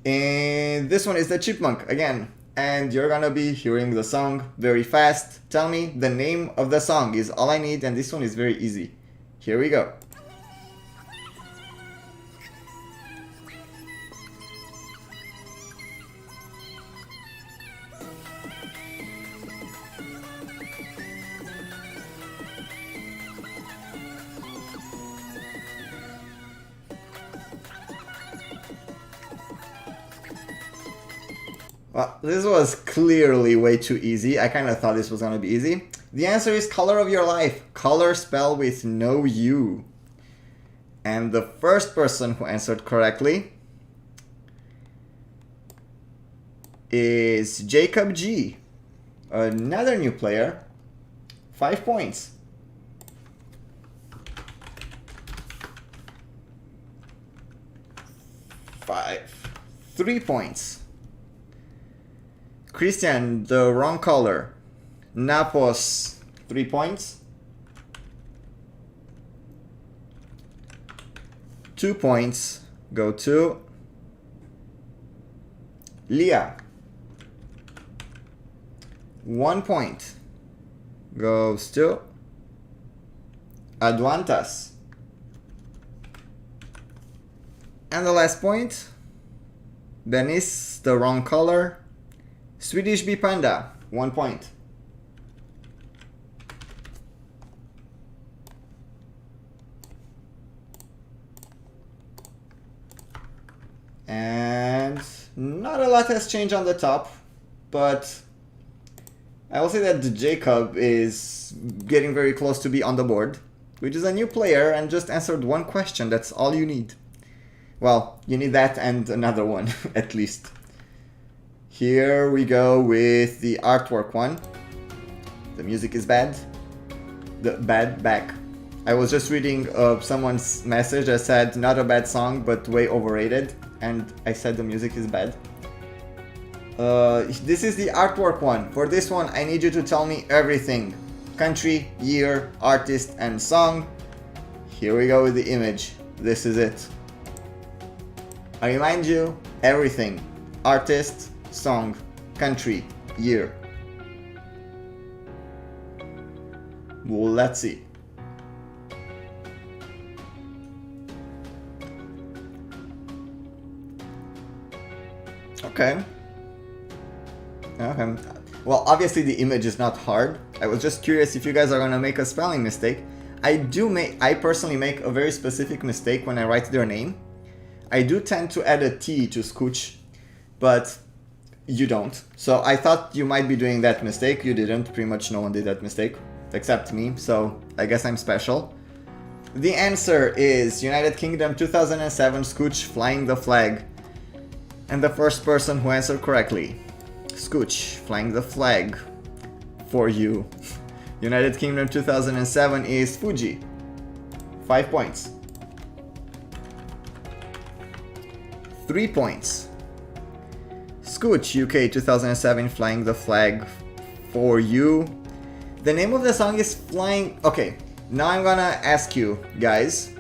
And this one is the chipmunk again, and you're gonna be hearing the song very fast. Tell me the name of the song is all I need, and this one is very easy. Here we go. Well, this was clearly way too easy. I kind of thought this was gonna be easy. The answer is Color of Your Life. Color spelled with no U. And the first person who answered correctly is Jacob G. Another new player. 5 points. Five. 3 points. Christian, the wrong color. Napos, 3 points. 2 points go to Leah. 1 point goes to Aduantas. And the last point, Dennis, the wrong color. Swedish Bee Panda, 1 point. And not a lot has changed on the top, but I will say that Jacob is getting very close to be on the board, which is a new player and just answered 1 question. That's all you need. Well, you need that and another one, at least. Here we go with the artwork one. The music is bad. The bad back. I was just reading someone's message that said, not a bad song, but way overrated. And I said the music is bad. This is the artwork one. For this one, I need you to tell me everything. Country, year, artist, and song. Here we go with the image. This is it. I remind you, everything. Artist, song, country, year. Well, let's see. Okay. Okay. Well, obviously the image is not hard. I was just curious if you guys are gonna make a spelling mistake. I personally make a very specific mistake when I write their name. I do tend to add a T to Scooch, but you don't. So I thought you might be doing that mistake. You didn't. Pretty much no one did that mistake, except me. So I guess I'm special. The answer is United Kingdom 2007 Scooch Flying the Flag. And the first person who answered correctly, Scooch Flying the Flag for you. United Kingdom 2007 is Fuji. 5 points. 3 points. Scooch UK 2007 Flying the Flag for you. The name of the song is Flying... Okay, now I'm gonna ask you guys.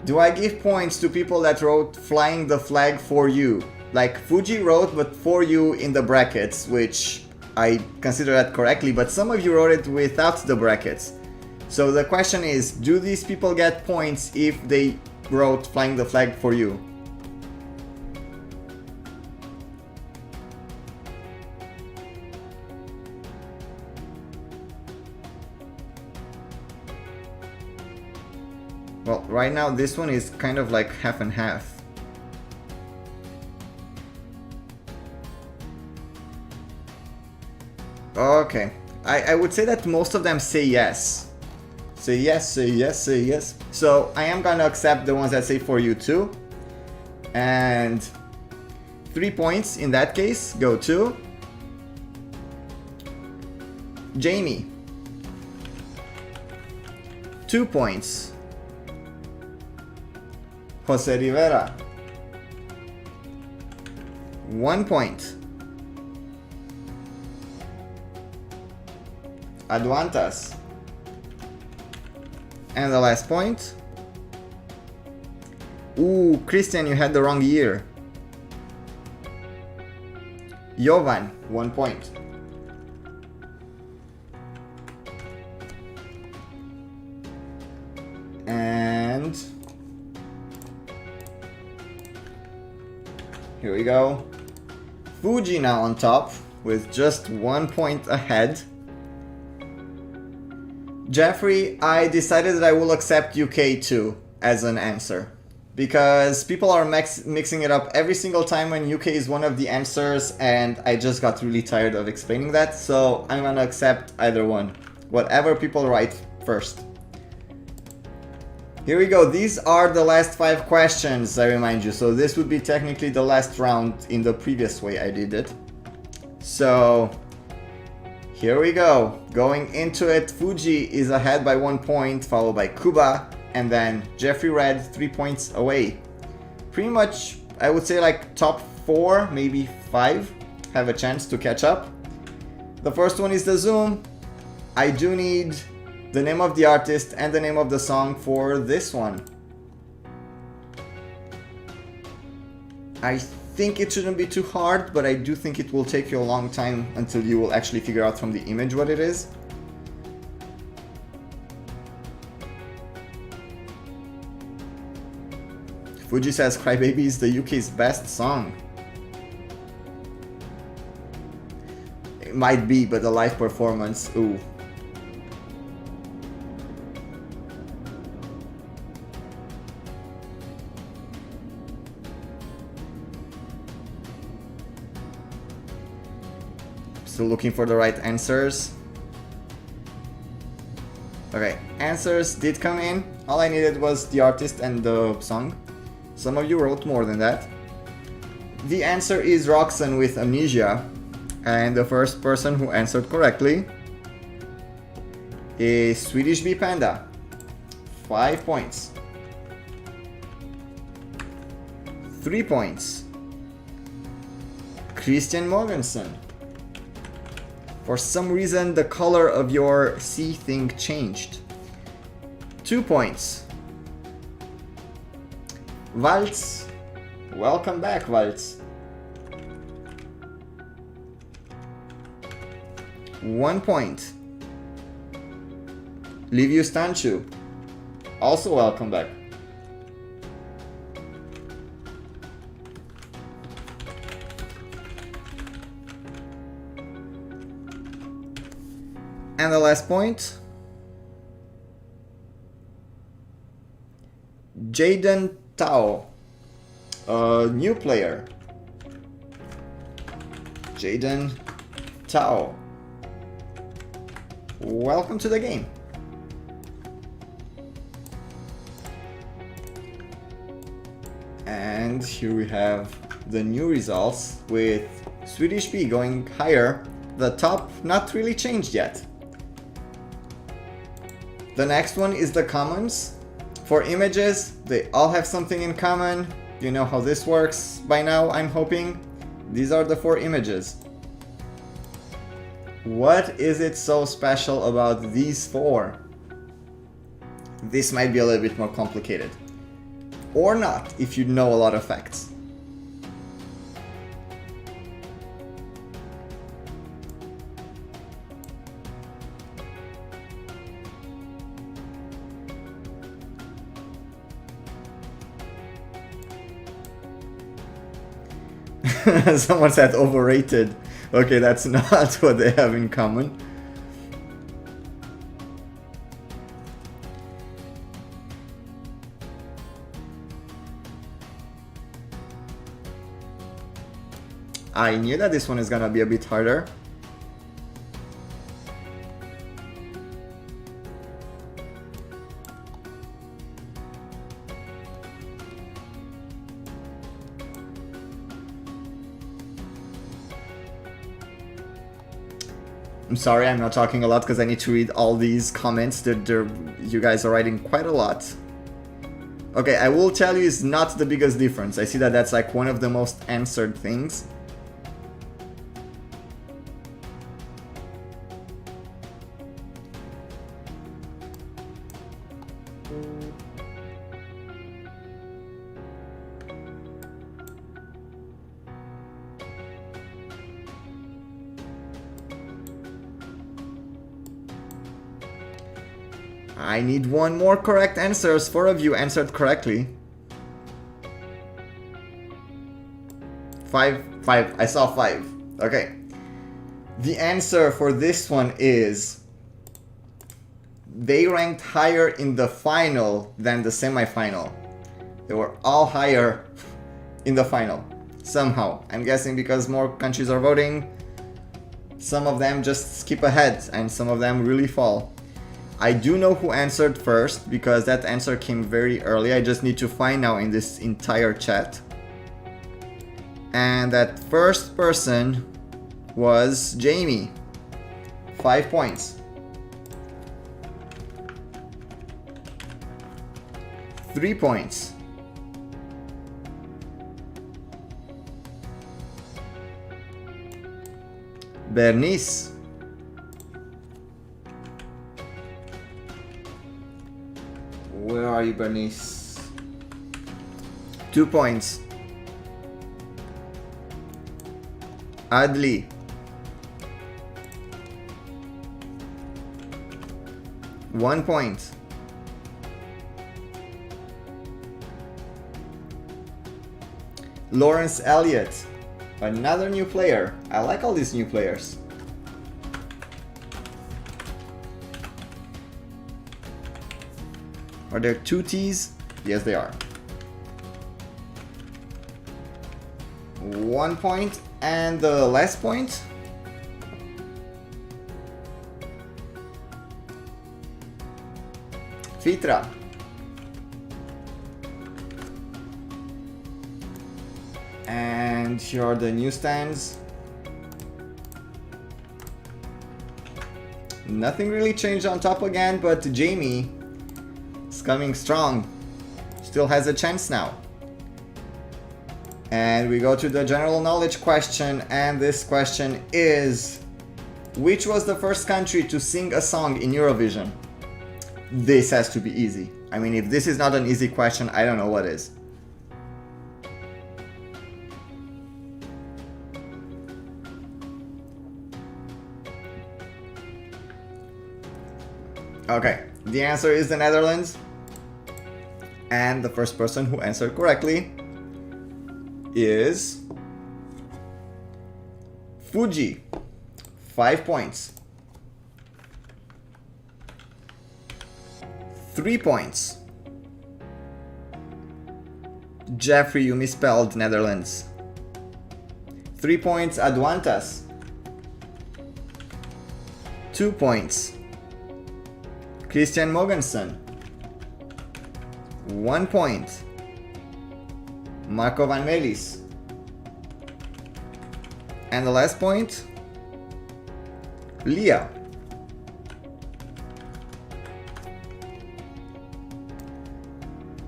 Do I give points to people that wrote Flying the Flag for you? Like Fuji wrote but for you in the brackets, which I consider that correctly, but some of you wrote it without the brackets. So the question is, do these people get points if they wrote Flying the Flag for you? Well, right now this one is kind of like half and half. Okay, I would say that most of them say yes. Say yes, say yes, say yes. So I am gonna accept the ones that say for you too. And 3 points in that case go to Jamie. 2 points. Jose Rivera. 1 point. Aduantas. And the last point. Ooh, Christian, you had the wrong year. Jovan, 1 point. And here we go. Fuji now on top with just 1 point ahead. Jeffrey, I decided that I will accept UK too as an answer because people are mixing it up every single time when UK is one of the answers, and I just got really tired of explaining that, so I'm gonna accept either one. Whatever people write first. Here we go, these are the last 5 questions, I remind you, so this would be technically the last round in the previous way I did it. So, here we go. Going into it, Fuji is ahead by 1 point, followed by Kuba, and then Jeffrey Red 3 points away. Pretty much, I would say like top 4, maybe 5 have a chance to catch up. The first one is the Zoom. I do need the name of the artist and the name of the song for this one. I think it shouldn't be too hard, but I do think it will take you a long time until you will actually figure out from the image what it is. Fuji says Crybaby is the UK's best song. It might be, but the live performance, ooh. Still looking for the right answers. Okay, answers did come in. All I needed was the artist and the song. Some of you wrote more than that. The answer is Roxanne with Amnesia. And the first person who answered correctly is Swedish Bee Panda. 5 points. 3 points. Christian Morgensen. For some reason, the color of your C thing changed. 2 points. Waltz. Welcome back, Waltz. 1 point. Liviu Stanciu. Also welcome back. And the last point, Jaden Tao, a new player. Jaden Tao, welcome to the game. And here we have the new results with Swedish Bee going higher. The top not really changed yet. The next one is the commons. For images, they all have something in common. You know how this works by now, I'm hoping. These are the 4 images. What is it so special about these 4? This might be a little bit more complicated. Or not, if you know a lot of facts. Someone said overrated. Okay, that's not what they have in common. I knew that this one is gonna be a bit harder. I'm sorry, I'm not talking a lot because I need to read all these comments. You guys are writing quite a lot. Okay, I will tell you it's not the biggest difference. I see that that's like one of the most answered things. I need 1 more correct answer. 4 of you answered correctly. 5. I saw 5. Okay. The answer for this one is they ranked higher in the final than the semi-final. They were all higher in the final, somehow. I'm guessing because more countries are voting, some of them just skip ahead and some of them really fall. I do know who answered first because that answer came very early. I just need to find now in this entire chat. And that first person was Jamie. 5 points. 3 points. Bernice. Where are you, Bernice? 2 points. Adli. 1 point. Lawrence Elliott. Another new player. I like all these new players. Are there 2 T's? Yes, they are. 1 point. And the last point? Fitra. And here are the newsstands. Nothing really changed on top again, but Jamie is coming strong. Still has a chance now. And we go to the general knowledge question, and this question is: which was the first country to sing a song in Eurovision? This has to be easy. I mean, if this is not an easy question, I don't know what is. Okay, the answer is the Netherlands. And the first person who answered correctly is Fuji. 5 points. 3 points. Jeffrey, you misspelled Netherlands. 3 points, Adwantas. 2 points. Christian Mogensen. 1 point. Marco van Melis. And the last point, Leah.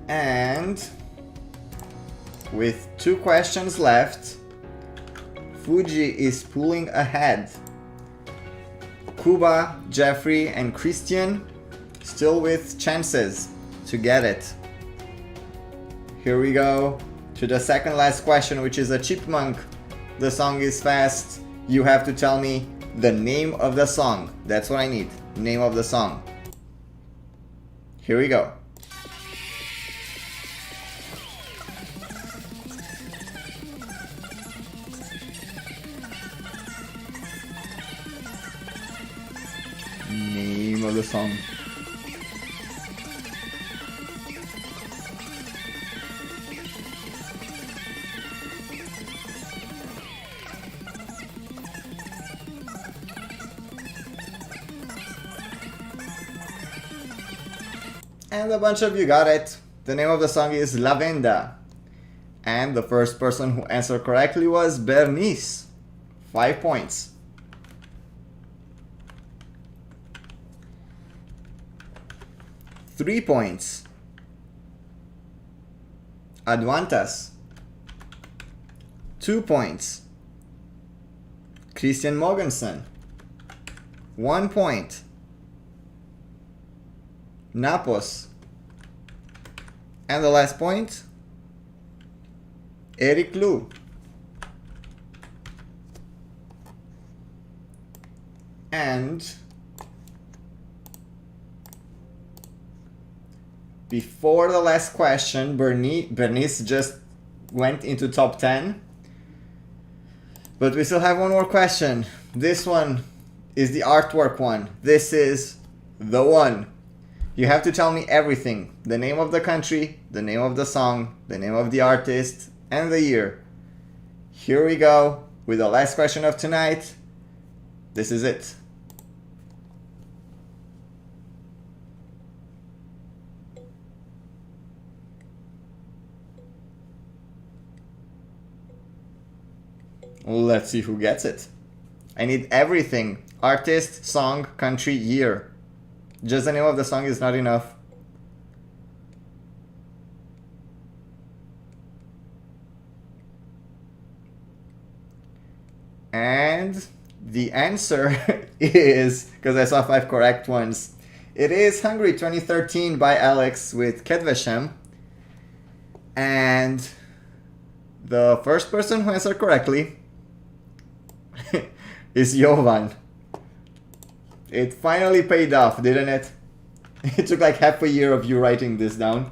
And with 2 questions left, Fuji is pulling ahead. Kuba, Jeffrey, and Christian still with chances to get it. Here we go to the second last question, which is a chipmunk. The song is fast. You have to tell me the name of the song. That's what I need. Name of the song. Here we go. Name of the song. And a bunch of you got it. The name of the song is La Venda. And the first person who answered correctly was Bernice. 5 points. Three points. Adwantas. 2 points. Christian Mogensen. 1 point. Napos. And the last point, Eric Lu. And before the last question, Bernice just went into top 10. But we still have one more question. This one is the artwork one. This is the one. You have to tell me everything. The name of the country, the name of the song, the name of the artist, and the year. Here we go with the last question of tonight. This is it. Let's see who gets it. I need everything. Artist, song, country, year. Just the name of the song is not enough. And the answer is, because I saw 5 correct ones, it is Hungary 2013 by Alex with Kedvesem. And the first person who answered correctly is Jovan. It finally paid off, didn't it? It took like half a year of you writing this down.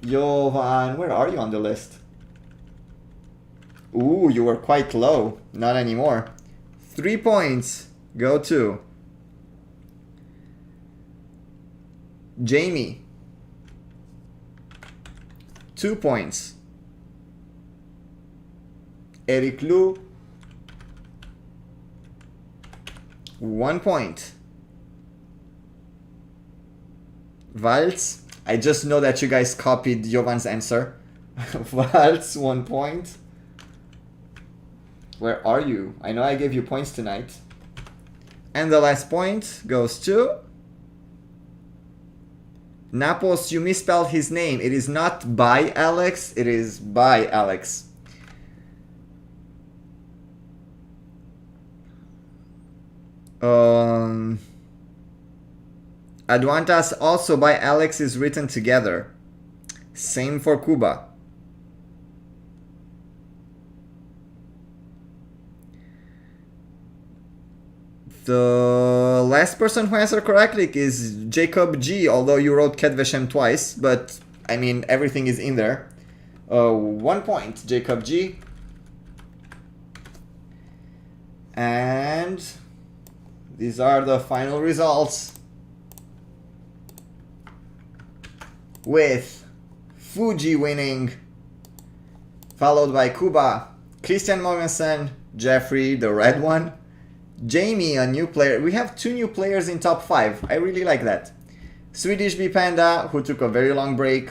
Jovan, where are you on the list? Ooh, you were quite low. Not anymore. 3 points go to Jamie. 2 points. Eric Lou. 1 point. Valz. I just know that you guys copied Jovan's answer. Valz, 1 point. Where are you? I know I gave you points tonight. And the last point goes to Napos. You misspelled his name. It is not by Alex, it is by Alex. Aduantas also by Alex is written together. Same for Cuba. The last person who answered correctly is Jacob G, although you wrote Kedvesem twice, but I mean everything is in there. 1 point, Jacob G. And these are the final results. With Fuji winning, followed by Cuba, Christian Mogensen, Jeffrey, the red one, Jamie, a new player. We have 2 new players in top 5. I really like that. Swedish Bee Panda, who took a very long break.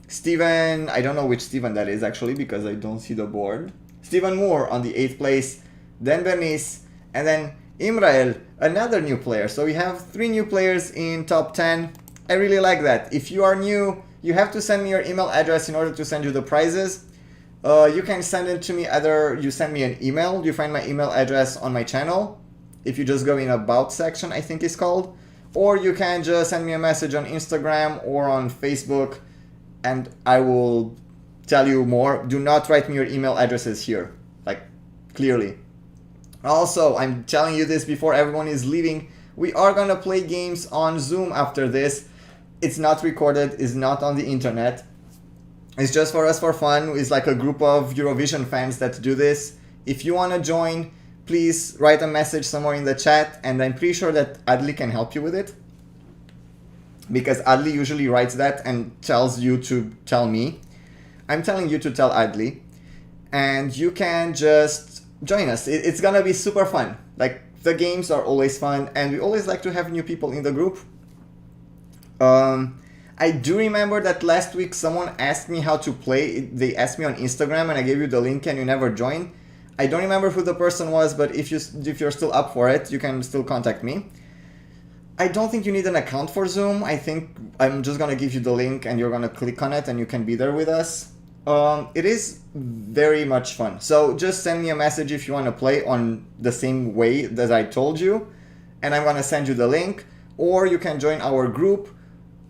Steven, I don't know which Steven that is actually because I don't see the board. Steven Moore on the 8th place. Then Bernice, and then Imrael, another new player. So we have 3 new players in top 10. I really like that. If you are new, you have to send me your email address in order to send you the prizes. You can send it to me, either you send me an email, you find my email address on my channel. If you just go in about section, I think it's called. Or you can just send me a message on Instagram or on Facebook and I will tell you more. Do not write me your email addresses here, like clearly. Also, I'm telling you this before everyone is leaving. We are gonna play games on Zoom after this. It's not recorded, it's not on the internet. It's just for us for fun. It's like a group of Eurovision fans that do this. If you wanna join, please write a message somewhere in the chat and I'm pretty sure that Adli can help you with it. Because Adli usually writes that and tells you to tell me. I'm telling you to tell Adli. And you can just join us. It's gonna be super fun. Like, the games are always fun and we always like to have new people in the group. I do remember that last week someone asked me how to play. They asked me on Instagram and I gave you the link and you never joined. I don't remember who the person was, but if you're still up for it, you can still contact me. I don't think you need an account for Zoom. I think I'm just gonna give you the link and you're gonna click on it and you can be there with us. It is very much fun. So just send me a message if you want to play on the same way that I told you, and I'm gonna send you the link. Or you can join our group.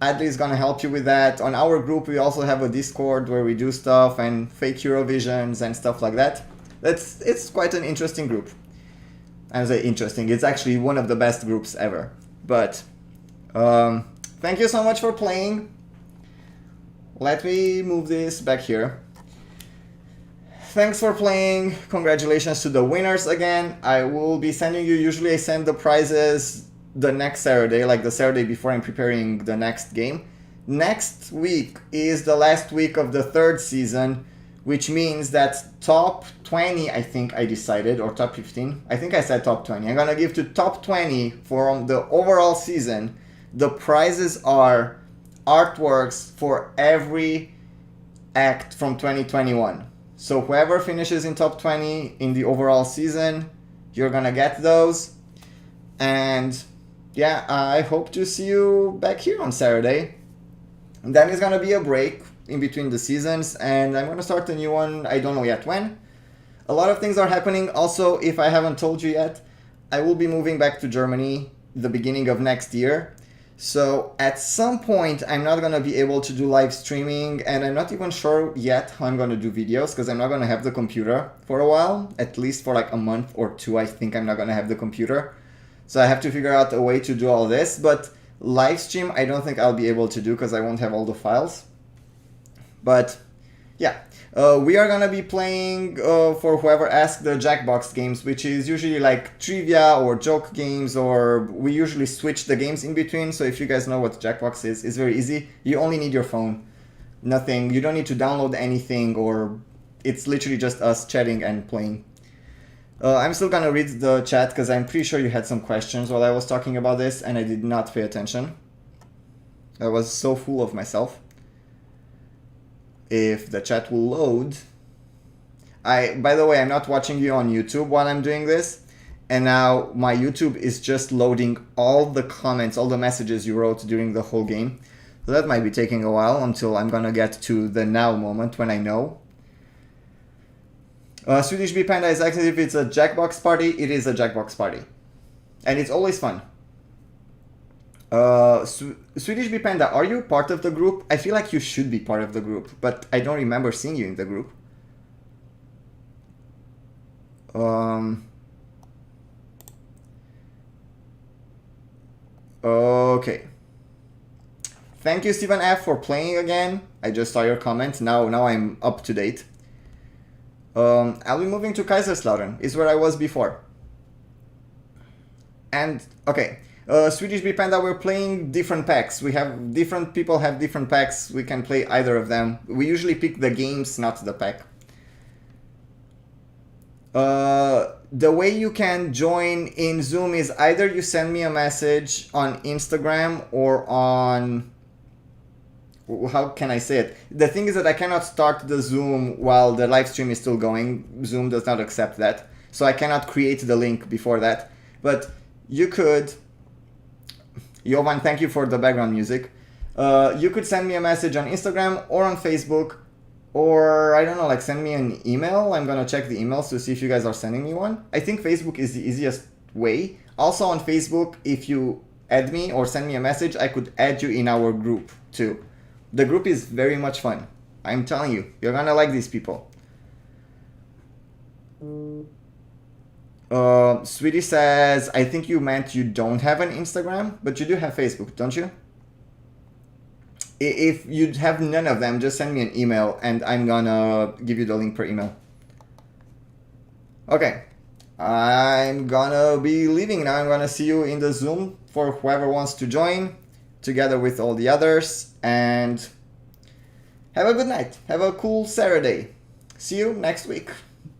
Adli is gonna help you with that. On our group, we also have a Discord where we do stuff and fake Eurovisions and stuff like that. It's quite an interesting group. I say interesting. It's actually one of the best groups ever. But thank you so much for playing. Let me move this back here. Thanks for playing. Congratulations to the winners again. I will be sending you, usually I send the prizes the next Saturday, like the Saturday before I'm preparing the next game. Next week is the last week of the third season, which means that top 20, I think I decided, or top 15. I think I said top 20. I'm gonna give to top 20 for the overall season. The prizes are artworks for every act from 2021. So whoever finishes in top 20 in the overall season, you're gonna get those. And yeah, I hope to see you back here on Saturday. And then it's gonna be a break in between the seasons, and I'm gonna start a new one. I don't know yet when. A lot of things are happening. Also, if I haven't told you yet, I will be moving back to Germany the beginning of next year. So at some point, I'm not gonna be able to do live streaming, and I'm not even sure yet how I'm gonna do videos, because I'm not gonna have the computer for a while. At least for like a month or two, I think I'm not gonna have the computer. So I have to figure out a way to do all this, but live stream I don't think I'll be able to do because I won't have all the files. But yeah, we are gonna be playing for whoever asked the Jackbox games, which is usually like trivia or joke games, or we usually switch the games in between. So if you guys know what Jackbox is, it's very easy. You only need your phone, nothing. You don't need to download anything, or it's literally just us chatting and playing. I'm still gonna read the chat because I'm pretty sure you had some questions while I was talking about this and I did not pay attention. I was so full of myself. If the chat will load. By the way, I'm not watching you on YouTube while I'm doing this. And now my YouTube is just loading all the comments, all the messages you wrote during the whole game. So that might be taking a while until I'm gonna get to the now moment when I know. Swedish Bee Panda is asking if it's a Jackbox party. It is a Jackbox party. And it's always fun. Swedish Bee Panda, are you part of the group? I feel like you should be part of the group, but I don't remember seeing you in the group. Okay. Thank you, Stephen F, for playing again. I just saw your comment. Now I'm up to date. I'll be moving to Kaiserslautern, is where I was before. And, okay, Swedish Bee Panda, we're playing different packs. We have different people have different packs. We can play either of them. We usually pick the games, not the pack. The way you can join in Zoom is either you send me a message on Instagram or on... How can I say it? The thing is that I cannot start the Zoom while the live stream is still going. Zoom does not accept that. So I cannot create the link before that. But you could... Jovan, thank you for the background music. You could send me a message on Instagram or on Facebook. Or, I don't know, like send me an email. I'm gonna check the emails to see if you guys are sending me one. I think Facebook is the easiest way. Also on Facebook, if you add me or send me a message, I could add you in our group too. The group is very much fun. I'm telling you, you're gonna like these people. Sweetie says, I think you meant you don't have an Instagram, but you do have Facebook, don't you? If you have none of them, just send me an email and I'm gonna give you the link per email. Okay, I'm gonna be leaving now. I'm gonna see you in the Zoom for whoever wants to join, together with all the others, and have a good night. Have a cool Saturday. See you next week.